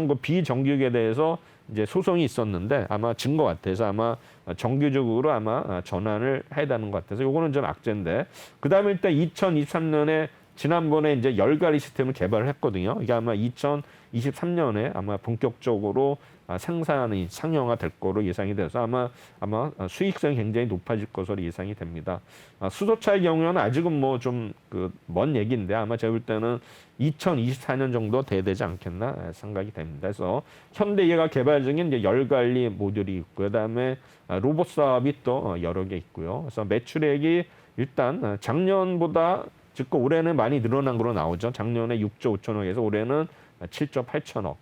그 비정규직에 대해서 이제 소송이 있었는데 아마 진 것 같아서 아마 정규직으로 아마 전환을 해야 되는 것 같아서 요거는 좀 악재인데 그다음에 일단 2023년에 지난번에 이제 열갈이 시스템을 개발을 했거든요. 이게 아마 2023년에 아마 본격적으로 생산이 상용화될 거로 예상이 돼서 아마 수익성이 굉장히 높아질 것으로 예상이 됩니다. 수소차의 경우에는 아직은 뭐 좀 그 먼 얘기인데 아마 제가 볼 때는 2024년 정도 돼야 되지 않겠나 생각이 됩니다. 그래서 현대기아가 개발 중인 이제 열관리 모듈이 있고요. 그다음에 로봇 사업이 또 여러 개 있고요. 그래서 매출액이 일단 작년보다 즉 올해는 많이 늘어난 거로 나오죠. 작년에 6조 5천억에서 올해는 7조 8천억.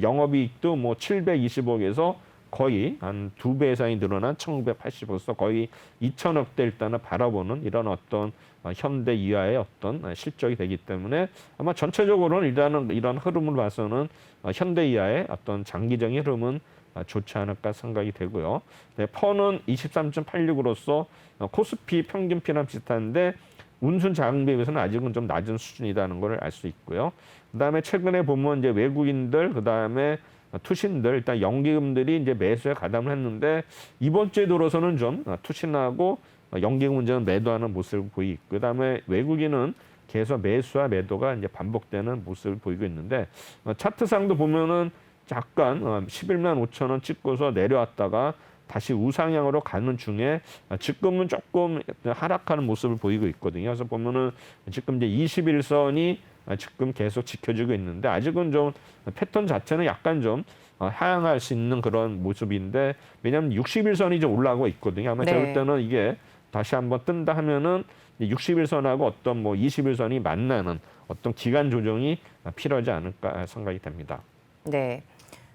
영업이익도 뭐 720억에서 거의 한 2배 이상이 늘어난 1,980억에서 거의 2천억대 일단은 바라보는 이런 어떤 현대이하의 어떤 실적이 되기 때문에 아마 전체적으로는 일단은 이런 흐름을 봐서는 현대이하의 어떤 장기적인 흐름은 좋지 않을까 생각이 되고요. 네, 퍼는 23.86으로서 코스피 평균피랑 비슷한데 운순 자금비에 비해서는 아직은 좀 낮은 수준이라는 걸 알 수 있고요. 그다음에 최근에 보면 이제 외국인들 그다음에 투신들 일단 연기금들이 이제 매수에 가담을 했는데 이번 주에 들어서는 좀 투신하고 연기금 문제는 매도하는 모습을 보이고 그다음에 외국인은 계속 매수와 매도가 이제 반복되는 모습을 보이고 있는데 차트상도 보면은 약간 11만 5천 원 찍고서 내려왔다가 다시 우상향으로 가는 중에 지금은 조금 하락하는 모습을 보이고 있거든요. 그래서 보면은 지금 이제 21선이 지금 계속 지켜지고 있는데 아직은 좀 패턴 자체는 약간 좀 하향할 수 있는 그런 모습인데 왜냐하면 61선이 좀 올라가고 있거든요. 아마 제가 볼 때는 이게 다시 한번 뜬다 하면은 61선하고 어떤 뭐 21선이 만나는 어떤 기간 조정이 필요하지 않을까 생각이 됩니다. 네.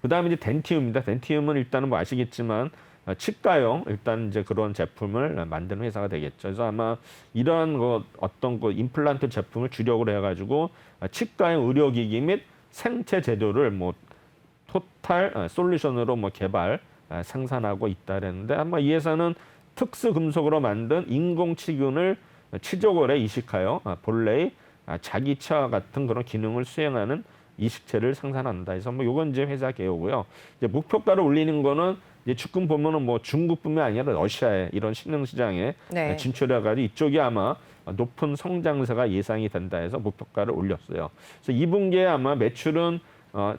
그다음에 이제 덴티움입니다. 덴티움은 일단은 뭐 아시겠지만 치과용 일단 이제 그런 제품을 만드는 회사가 되겠죠. 그래서 아마 이러한 어떤 임플란트 제품을 주력으로 해가지고 치과용 의료기기 및 생체 제조를 뭐 토탈 솔루션으로 뭐 개발 생산하고 있다는데 아마 이 회사는 특수 금속으로 만든 인공치근을 치조골에 이식하여 본래의 자기 치아 같은 그런 기능을 수행하는 이식체를 생산한다. 그래서 뭐 요건 이제 회사 개요고요. 이제 목표가를 올리는 거는 이제 지금 보면은 뭐 중국뿐만 아니라 러시아의 이런 신흥 시장에 진출해가지고 이쪽이 아마 높은 성장세가 예상이 된다 해서 목표가를 올렸어요. 그래서 2분기에 아마 매출은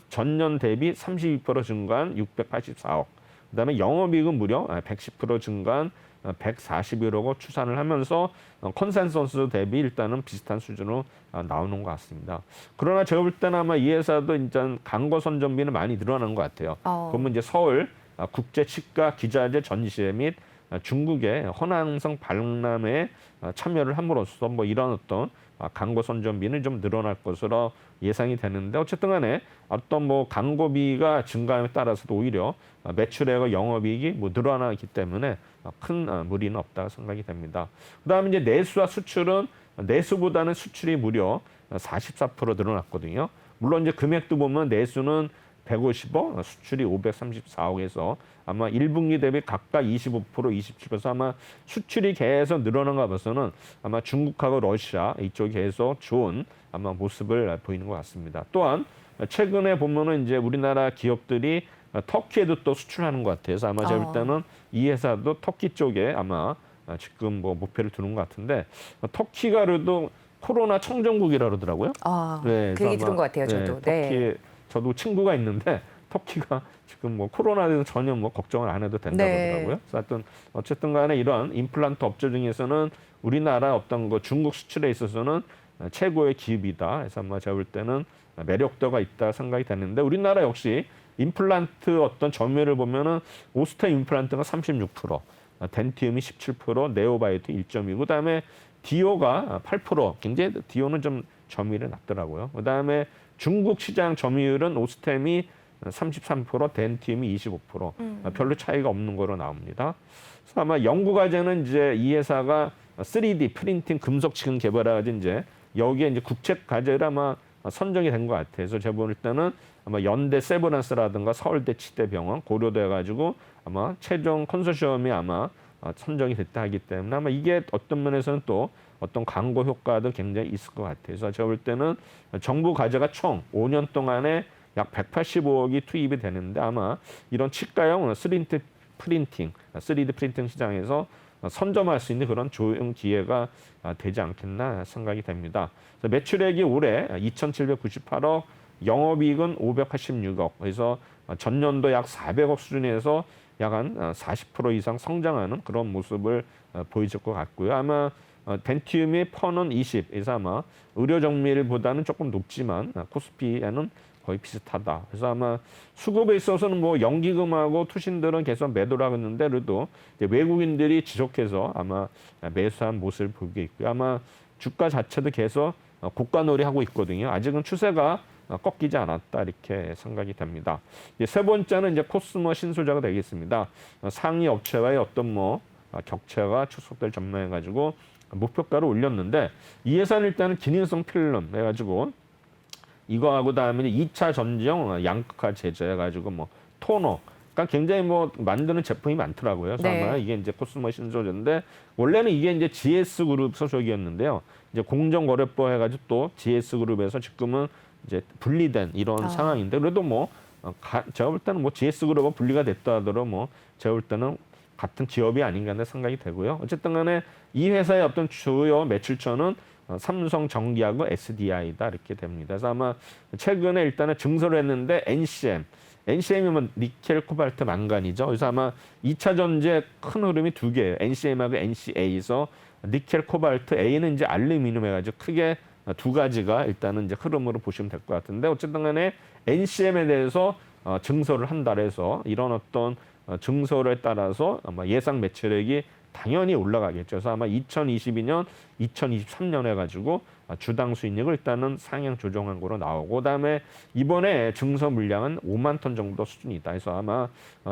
전년 대비 32% 증가한 684억. 그다음에 영업이익은 무려 110% 증가한 141억을 추산을 하면서 컨센서스 대비 일단은 비슷한 수준으로 나오는 것 같습니다. 그러나 제가 볼 때는 아마 이 회사도 일단 광고 선전비는 많이 늘어난 것 같아요. 보면 이제 서울 국제치과 기자재 전시회 및 중국의 허난성 박람회에 참여를 함으로써 뭐 이런 어떤 광고 선전비는 좀 늘어날 것으로 예상이 되는데 어쨌든 간에 어떤 뭐 광고비가 증가함에 따라서도 오히려 매출액과 영업이익이 뭐 늘어나기 때문에 큰 무리는 없다고 생각이 됩니다. 그다음에 이제 내수와 수출은 내수보다는 수출이 무려 44% 늘어났거든요. 물론 이제 금액도 보면 내수는 150억, 수출이 534억에서 아마 1분기 대비 각각 25%, 27%에서 아마 수출이 계속 늘어난가 봐서는 아마 중국하고 러시아 이쪽이 계속 좋은 아마 모습을 보이는 것 같습니다. 또한 최근에 보면은 이제 우리나라 기업들이 터키에도 또 수출하는 것 같아서 아마 제가 볼 때는 이 회사도 터키 쪽에 아마 지금 뭐 목표를 두는 것 같은데 터키가 그래도 코로나 청정국이라 그러더라고요. 그 얘기 들은 것 같아요, 저도. 터키 저도 친구가 있는데 터키가 지금 뭐 코로나에 대해서 전혀 뭐 걱정을 안 해도 된다고 네. 하더라고요. 그래서 하여튼 어쨌든 간에 이런 임플란트 업체 중에서는 우리나라 어떤 거 중국 수출에 있어서는 최고의 기업이다. 그래서 아마 제가 볼 때는 매력도가 있다 생각이 되는데 우리나라 역시 임플란트 어떤 점유율을 보면은 오스템 임플란트가 36%, 덴티움이 17%, 네오바이오틱 1.2, 그다음에 디오가 8%. 굉장히 디오는 좀 점유율이 낮더라고요. 그다음에 중국 시장 점유율은 오스템이 33%, 덴티움이 25%. 별로 차이가 없는 거로 나옵니다. 그래서 아마 연구 과제는 이제 이 회사가 3D 프린팅 금속 지금 개발해가지고 이제 여기에 이제 국책 과제를 아마 선정이 된 것 같아요. 그래서 제가 볼 때는 아마 연대 세브란스라든가 서울대 치대병원 고려돼 가지고 아마 최종 컨소시엄이 아마 선정이 됐다 하기 때문에 아마 이게 어떤 면에서는 또 어떤 광고 효과도 굉장히 있을 것 같아요. 그래서 제가 볼 때는 정부 과제가 총 5년 동안에 약 185억이 투입이 되는데 아마 이런 치과형 3D 프린팅 시장에서 선점할 수 있는 그런 좋은 기회가 되지 않겠나 생각이 됩니다. 그래서 매출액이 올해 2,798억, 영업이익은 586억, 그래서 전년도 약 400억 수준에서 약 한 40% 이상 성장하는 그런 모습을 보여줄 것 같고요. 아마 덴티움의 퍼는 20, 그래서 아마 의료 정밀보다는 조금 높지만 코스피에는 거의 비슷하다. 그래서 아마 수급에 있어서는 뭐 연기금하고 투신들은 계속 매도를 하고 있는데 그래도 이제 외국인들이 지속해서 아마 매수한 모습을 보이고 있고요. 아마 주가 자체도 계속 고가놀이 하고 있거든요. 아직은 추세가 꺾이지 않았다 이렇게 생각이 됩니다. 이제 세 번째는 이제 코스모 신소재가 되겠습니다. 상위 업체와의 어떤 뭐 격차가 축소될 전망해가지고 목표가를 올렸는데 이 회사는 일단은 기능성 필름 해가지고 이거하고 다음에 2차 전지형 양극화 제조해가지고 뭐 토너, 그러니까 굉장히 뭐 만드는 제품이 많더라고요. 그래서 네. 아마 이게 이제 코스모 신소재인데 원래는 이게 이제 GS 그룹 소속이었는데요. 이제 공정거래법 해가지고 또 GS 그룹에서 지금은 이제 분리된 이런 상황인데 그래도 뭐 제가 볼 때는 뭐 GS 그룹은 분리가 됐다 하더라도 뭐 제가 볼 때는 같은 기업이 아닌가 하는 생각이 되고요. 어쨌든 간에 이 회사의 어떤 주요 매출처는 삼성 전기하고 SDI다 이렇게 됩니다. 그래서 아마 최근에 일단은 증설을 했는데 NCM이 뭐 니켈, 코발트, 망간이죠. 그래서 아마 2차 전지의 큰 흐름이 두 개예요. NCM하고 NCA에서 니켈, 코발트, A는 이제 알루미늄 해가지고 크게 두 가지가 일단은 이제 흐름으로 보시면 될 것 같은데 어쨌든 간에 NCM에 대해서 증설을 한다 해서 이런 어떤 증설에 따라서 아마 예상 매출액이 당연히 올라가겠죠. 그래서 아마 2022년, 2023년 해가지고 주당 수익률을 일단은 상향 조정한 거로 나오고 그다음에 이번에 증설 물량은 5만 톤 정도 수준이다. 그래서 아마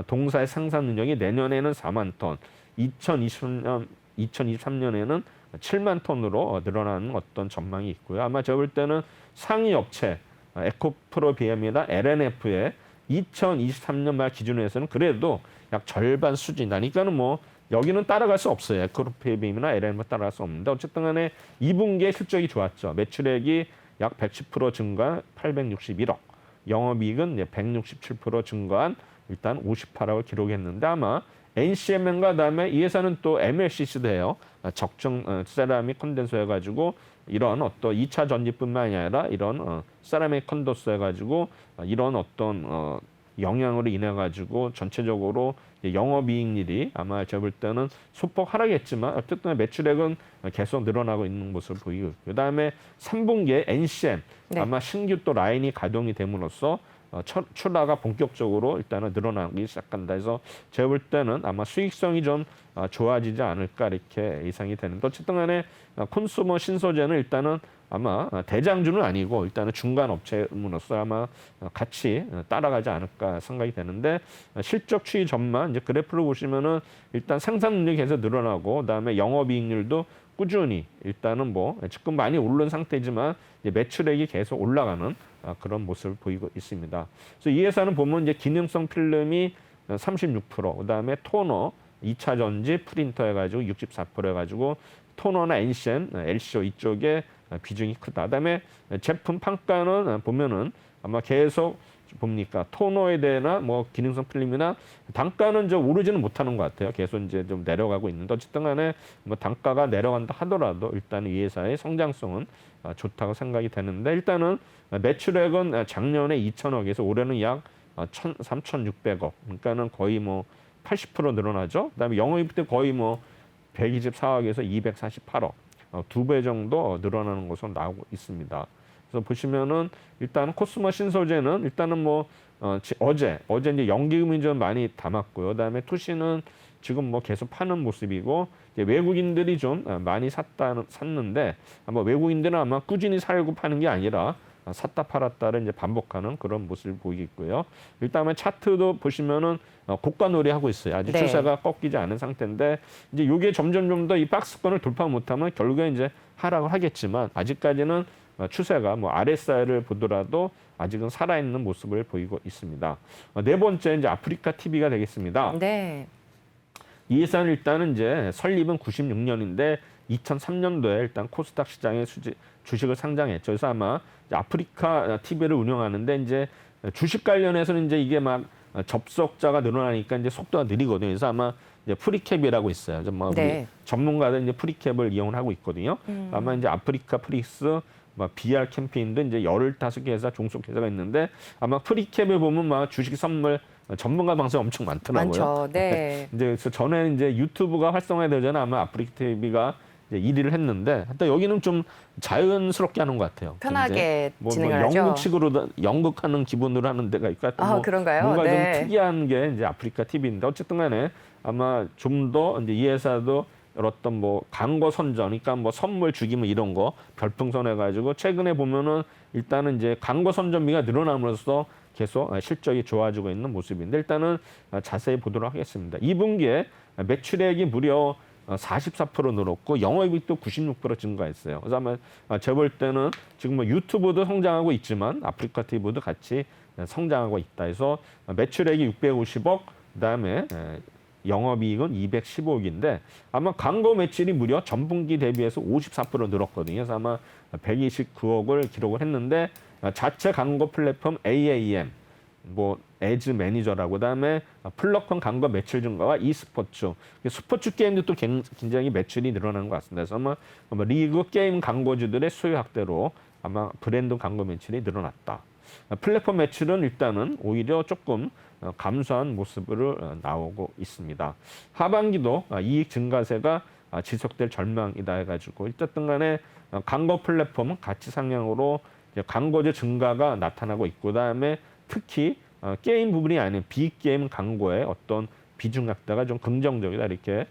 동사의 생산 능력이 내년에는 4만 톤, 2023년에는 7만 톤으로 늘어나는 어떤 전망이 있고요. 아마 제가 볼 때는 상위 업체 에코프로비엠이나 LNF의 2023년 말 기준으로 해서는 그래도 약 절반 수준이니까는 뭐 여기는 따라갈 수 없어요. 에코프로비엠이나 LNF 따라갈 수 없는데 어쨌든 간에 2분기에 실적이 좋았죠. 매출액이 약 110% 증가한 861억, 영업이익은 167% 증가한 일단 58억을 기록했는데 아마 NCM과 그다음에 이 회사는 또 MLCC도 해요. 적정 세라믹 컨덴서 해가지고 이런 어떤 2차 전지뿐만이 아니라 이런 세라믹 컨덴서 해가지고 이런 어떤 영향으로 인해 가지고 전체적으로 영업이익률이 아마 제가 볼 때는 소폭 하락했지만 어쨌든 매출액은 계속 늘어나고 있는 모습을 보이고 있고요. 그다음에 3분기에 NCM 네. 아마 신규 또 라인이 가동이 됨으로써 출하가 본격적으로 일단은 늘어나기 시작한다 해서 제가 볼 때는 아마 수익성이 좀 좋아지지 않을까 이렇게 예상이 되는데 어쨌든 간에 콘수머 신소재는 일단은 아마 대장주는 아니고 일단은 중간 업체로서 아마 같이 따라가지 않을까 생각이 되는데 실적 추이 전만 이제 그래프를 보시면은 일단 생산 능력이 계속 늘어나고 그다음에 영업이익률도 꾸준히 일단은 뭐 지금 많이 오른 상태지만 이제 매출액이 계속 올라가는 그런 모습을 보이고 있습니다. 그래서 이 회사는 보면 이제 기능성 필름이 36%, 그다음에 토너, 2차 전지, 프린터 해가지고 64% 해가지고 토너나 NCM, LCO 이쪽에 비중이 크다. 그다음에 제품 판가는 보면은 아마 계속 봅니까 토너에 대해나 뭐 기능성 필름이나 단가는 좀 오르지는 못하는 것 같아요. 계속 이제 좀 내려가고 있는데 어쨌든 간에 뭐 단가가 내려간다 하더라도 일단 이 회사의 성장성은 좋다고 생각이 되는데 일단은 매출액은 작년에 2천억에서 올해는 약 3,600억. 그러니까는 거의 뭐 80% 늘어나죠. 그다음에 영업이익도 거의 뭐 124억에서 248억. 2배 정도 늘어나는 것으로 나오고 있습니다. 그래서 보시면은 일단은 코스모 신소재는 일단은 뭐 어제 이제 연기금이 좀 많이 담았고요. 그다음에 투시는 지금 뭐 계속 파는 모습이고 이제 외국인들이 좀 많이 샀는데 아마 외국인들은 아마 꾸준히 살고 파는 게 아니라 샀다 팔았다를 이제 반복하는 그런 모습을 보이겠고요. 일단은 차트도 보시면은 고가놀이 하고 있어요. 아직 네. 추세가 꺾이지 않은 상태인데 이제 이게 점점 좀 더 이 박스권을 돌파 못하면 결국에 이제 하락을 하겠지만 아직까지는 추세가 뭐 RSI를 보더라도 아직은 살아있는 모습을 보이고 있습니다. 네 번째 이제 아프리카 TV가 되겠습니다. 네. 이 회사는 일단은 이제 설립은 96년인데 2003년도에 일단 코스닥 시장에 주식을 상장했죠. 그래서 아마 아프리카 TV를 운영하는데 이제 주식 관련해서는 이제 이게 막 접속자가 늘어나니까 이제 속도가 느리거든요. 그래서 아마 이제 프리캡이라고 있어요. 뭐 네. 전문가들 이제 프리캡을 이용을 하고 있거든요. 아마 이제 아프리카 프릭스, 뭐 BR 캠페인도 이제 15개 회사 종속 회사가 있는데 아마 프리캡에 보면 막 주식 선물 전문가 방송 엄청 많더라고요. 많죠. 네. 이제 그래서 전에 이제 유튜브가 활성화되잖아 아마 아프리카 TV가 이제 1위를 했는데 하여튼 여기는 좀 자연스럽게 하는 것 같아요. 편하게 뭐 진행을 하죠. 연극식으로 연극하는 기분으로 하는 데가 있고 하여튼 뭐 그런가요? 뭔가 네. 좀 특이한 게 이제 아프리카 TV인데 어쨌든 간에 아마 좀 더 이제 이 회사도 어떤 뭐 광고 선전, 그러니까 뭐 선물 주기 뭐 이런 거 별풍선 해가지고 최근에 보면은 일단은 이제 광고 선전비가 늘어남으로써 계속 실적이 좋아지고 있는 모습인데 일단은 자세히 보도록 하겠습니다. 2분기에 매출액이 무려 44% 늘었고 영업이익도 96% 증가했어요. 그래서 아마 제가 볼 때는 지금 뭐 유튜브도 성장하고 있지만 아프리카 TV도 같이 성장하고 있다 해서 매출액이 650억, 그다음에 영업이익은 215억인데 아마 광고 매출이 무려 전분기 대비해서 54% 늘었거든요. 그래서 아마 129억을 기록을 했는데 자체 광고 플랫폼 AAM, 뭐 에즈 매니저라고 그다음에 플러컨 광고 매출 증가와 e스포츠, 스포츠 게임도 또 굉장히 매출이 늘어나는 것 같습니다. 그래서 아마 리그 게임 광고주들의 수요 확대로 아마 브랜드 광고 매출이 늘어났다. 플랫폼 매출은 일단은 오히려 조금 감소한 모습으로 나오고 있습니다. 하반기도 이익 증가세가 지속될 전망이다 해가지고 어쨌든 간에 광고 플랫폼은 가치 상향으로 광고주 증가가 나타나고 있고 그다음에 특히 게임 부분이 아닌 비게임 광고의 어떤 비중 확대가 좀 긍정적이다 이렇게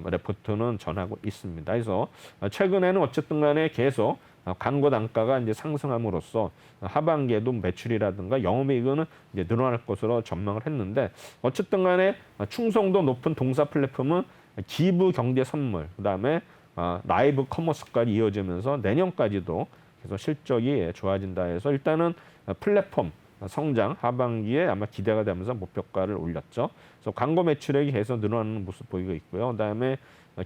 레포트는 전하고 있습니다. 그래서 최근에는 어쨌든 간에 계속 광고 단가가 이제 상승함으로써 하반기에도 매출이라든가 영업이익은 이제 늘어날 것으로 전망을 했는데 어쨌든 간에 충성도 높은 동사 플랫폼은 기부 경제 선물 그다음에 라이브 커머스까지 이어지면서 내년까지도 계속 실적이 좋아진다 해서 일단은 플랫폼 성장 하반기에 아마 기대가 되면서 목표가를 올렸죠. 그래서 광고 매출액이 계속 늘어나는 모습 보이고 있고요. 그다음에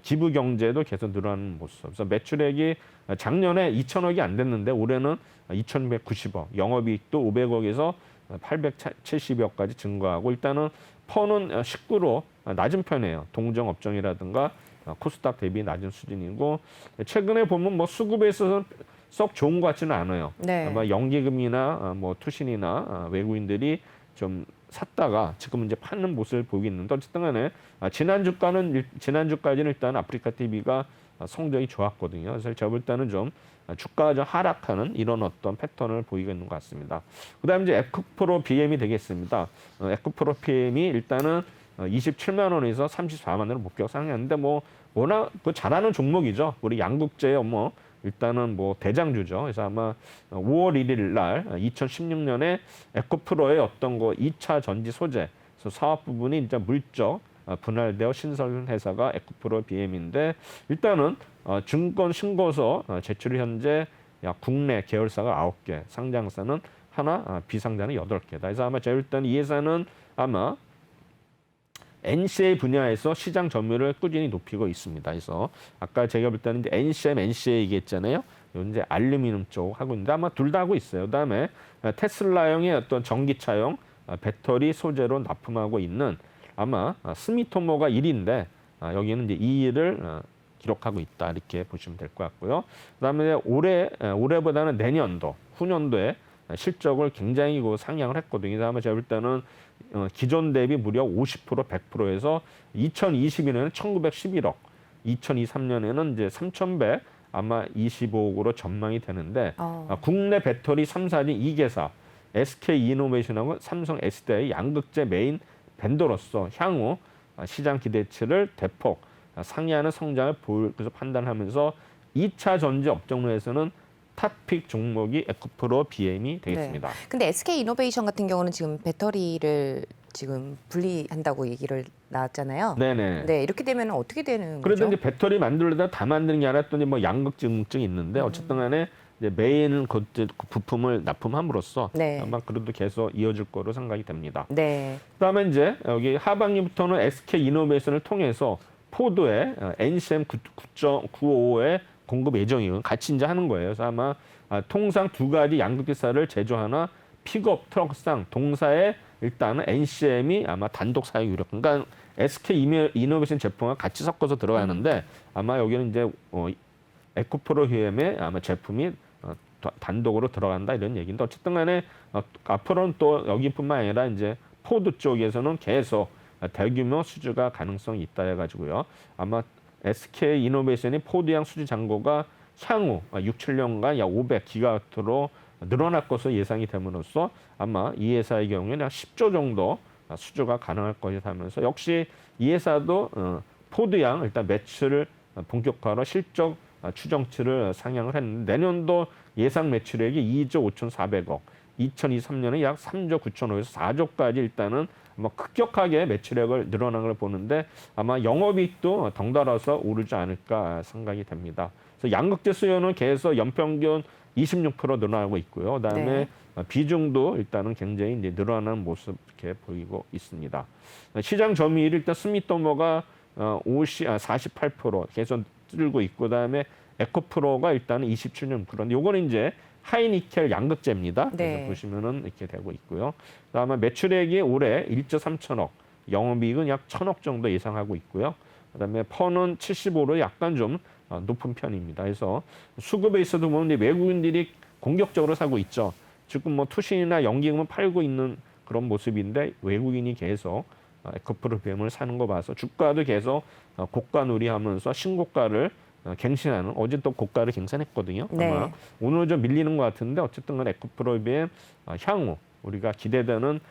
기부 경제도 계속 늘어나는 모습. 그래서 매출액이 작년에 2천억이 안 됐는데 올해는 2,190억, 영업이익도 500억에서 870억까지 증가하고 일단은 퍼는 19로 낮은 편이에요. 동종 업종이라든가 코스닥 대비 낮은 수준이고 최근에 보면 뭐 수급에 있어서는 썩 좋은 것 같지는 않아요. 네. 아마 연기금이나 뭐 투신이나 외국인들이 좀 샀다가 지금 이제 파는 모습을 보이겠는데 어쨌든 간에 지난주까지는 일단 아프리카 TV가 성적이 좋았거든요. 그래서 제가 볼 때는 좀 주가가 좀 하락하는 이런 어떤 패턴을 보이고 있는 것 같습니다. 그다음에 이제 에코프로 BM이 되겠습니다. 에코프로 BM이 일단은 27만 원에서 34만 원으로 목표 상향했는데 뭐 워낙 그 잘하는 종목이죠. 우리 양국제의 뭐 일단은 뭐 대장주죠. 그래서 아마 5월 1일 날 2016년에 에코프로의 어떤 거 2차 전지 소재 그래서 사업 부분이 이제 물적 분할되어 신설 회사가 에코프로 BM인데 일단은 증권 신고서 제출이 현재 약 국내 계열사가 9개, 상장사는 하나, 비상자는 8개다. 그래서 아마 제가 볼 때는 이 회사는 아마 NCA 분야에서 시장 점유율을 꾸준히 높이고 있습니다. 그래서 아까 제가 볼 때는 이제 NCM, NCA 얘기했잖아요. 이제 알루미늄 쪽 하고 있는데 아마 둘 다 하고 있어요. 그다음에 테슬라형의 어떤 전기차용 배터리 소재로 납품하고 있는 아마 스미토모가 1위인데 여기는 이제 2위를 기록하고 있다 이렇게 보시면 될 것 같고요. 그다음에 올해보다는 내년도, 후년도에 실적을 굉장히 상향을 했거든요. 그래서 아마 제가 볼 때는 기존 대비 무려 50%, 100%에서 2022년에는 1,911억, 2023년에는 이제 3,100 아마 25억으로 전망이 되는데 국내 배터리 3사진 2개사 SK이노베이션하고 삼성 SDI 양극재 메인 벤더로서 향후 시장 기대치를 대폭 상회하는 성장을 보일 것으로 판단하면서 2차 전지 업종로에서는 탑픽 종목이 에코프로 BM이 되겠습니다. 네. 근데 SK 이노베이션 같은 경우는 지금 배터리를 지금 분리한다고 얘기를 나왔잖아요. 네네. 네, 이렇게 되면 어떻게 되는 그래도 거죠? 이제 배터리 만들려다 다 만드는 게 아니라 또 뭐 양극증증이 있는데 어쨌든 간에 이제 메인 그 부품을 납품함으로써 네. 아마 그래도 계속 이어질 거로 생각이 됩니다. 네. 그다음에 이제 여기 하반기부터는 SK 이노베이션을 통해서 포드의 NCM 9.955의 공급 예정이고 같이 이제 하는 거예요. 그래서 아마 통상 두 가지 양극재사를 제조하나 픽업 트럭상 동사에 일단은 NCM이 아마 단독 사용 유력. 그러니까 SK 이노베이션 제품과 같이 섞어서 들어가는데 아마 여기는 이제 에코프로 HM의 아마 제품이 단독으로 들어간다 이런 얘기인데 어쨌든 간에 앞으로는 또 여기뿐만 아니라 이제 포드 쪽에서는 계속 대규모 수주가 가능성이 있다 해가지고요. 아마 SK 이노베이션이 포드양 수주 잔고가 향후 6, 7년간 약 500기가와트로 늘어날 것으로 예상이 됨으로써 아마 이 회사의 경우에는 약 10조 정도 수주가 가능할 것이다 하면서 역시 이 회사도 포드양 일단 매출을 본격화로 실적 추정치를 상향을 했는데 내년도 예상 매출액이 2조 5,400억, 2023년에 약 3조 9천억에서 4조까지 일단은 아마 급격하게 매출액을 늘어난 걸 보는데 아마 영업이익도 덩달아서 오르지 않을까 생각이 됩니다. 그래서 양극재 수요는 계속 연평균 26% 늘어나고 있고요. 그다음에 네. 비중도 일단은 굉장히 이제 늘어나는 모습 이렇게 보이고 있습니다. 시장 점유율이 일단 스미토모가 48% 계속 들고 있고 그다음에 에코프로가 일단은 27.9%. 요거는 이제 하이니켈 양극재입니다. 네. 그래서 보시면은 이렇게 되고 있고요. 그다음에 매출액이 올해 1조 3천억, 영업이익은 약 1,000억 정도 예상하고 있고요. 그다음에 펀은 75로 약간 좀 높은 편입니다. 그래서 수급에 있어도 보면 외국인들이 공격적으로 사고 있죠. 지금 뭐 투신이나 연기금을 팔고 있는 그런 모습인데 외국인이 계속 에코프로 BM을 사는 거 봐서 주가도 계속 고가 누리하면서 신고가를 갱신하는 어제 또 고가를 갱신했거든요. 네. 아마 오늘 좀 밀리는 것 같은데 어쨌든 간에 에코프로 BM 향후 우리가 기대되는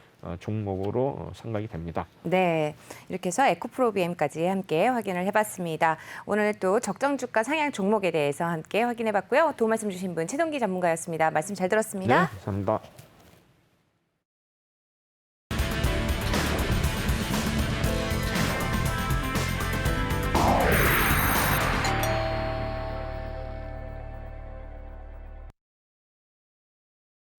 종목으로 생각이 됩니다. 네, 이렇게 해서 에코프로 BM까지 함께 확인을 해봤습니다. 오늘 또 적정 주가 상향 종목에 대해서 함께 확인해봤고요. 도움 말씀 주신 분 최동기 전문가였습니다. 말씀 잘 들었습니다. 네, 감사합니다.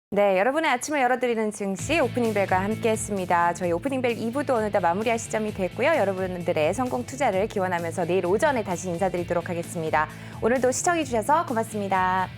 네, 여러분의 아침을 열어드리는 증시 오프닝벨과 함께했습니다. 저희 오프닝벨 2부도 어느덧 마무리할 시점이 됐고요. 여러분들의 성공 투자를 기원하면서 내일 오전에 다시 인사드리도록 하겠습니다. 오늘도 시청해주셔서 고맙습니다.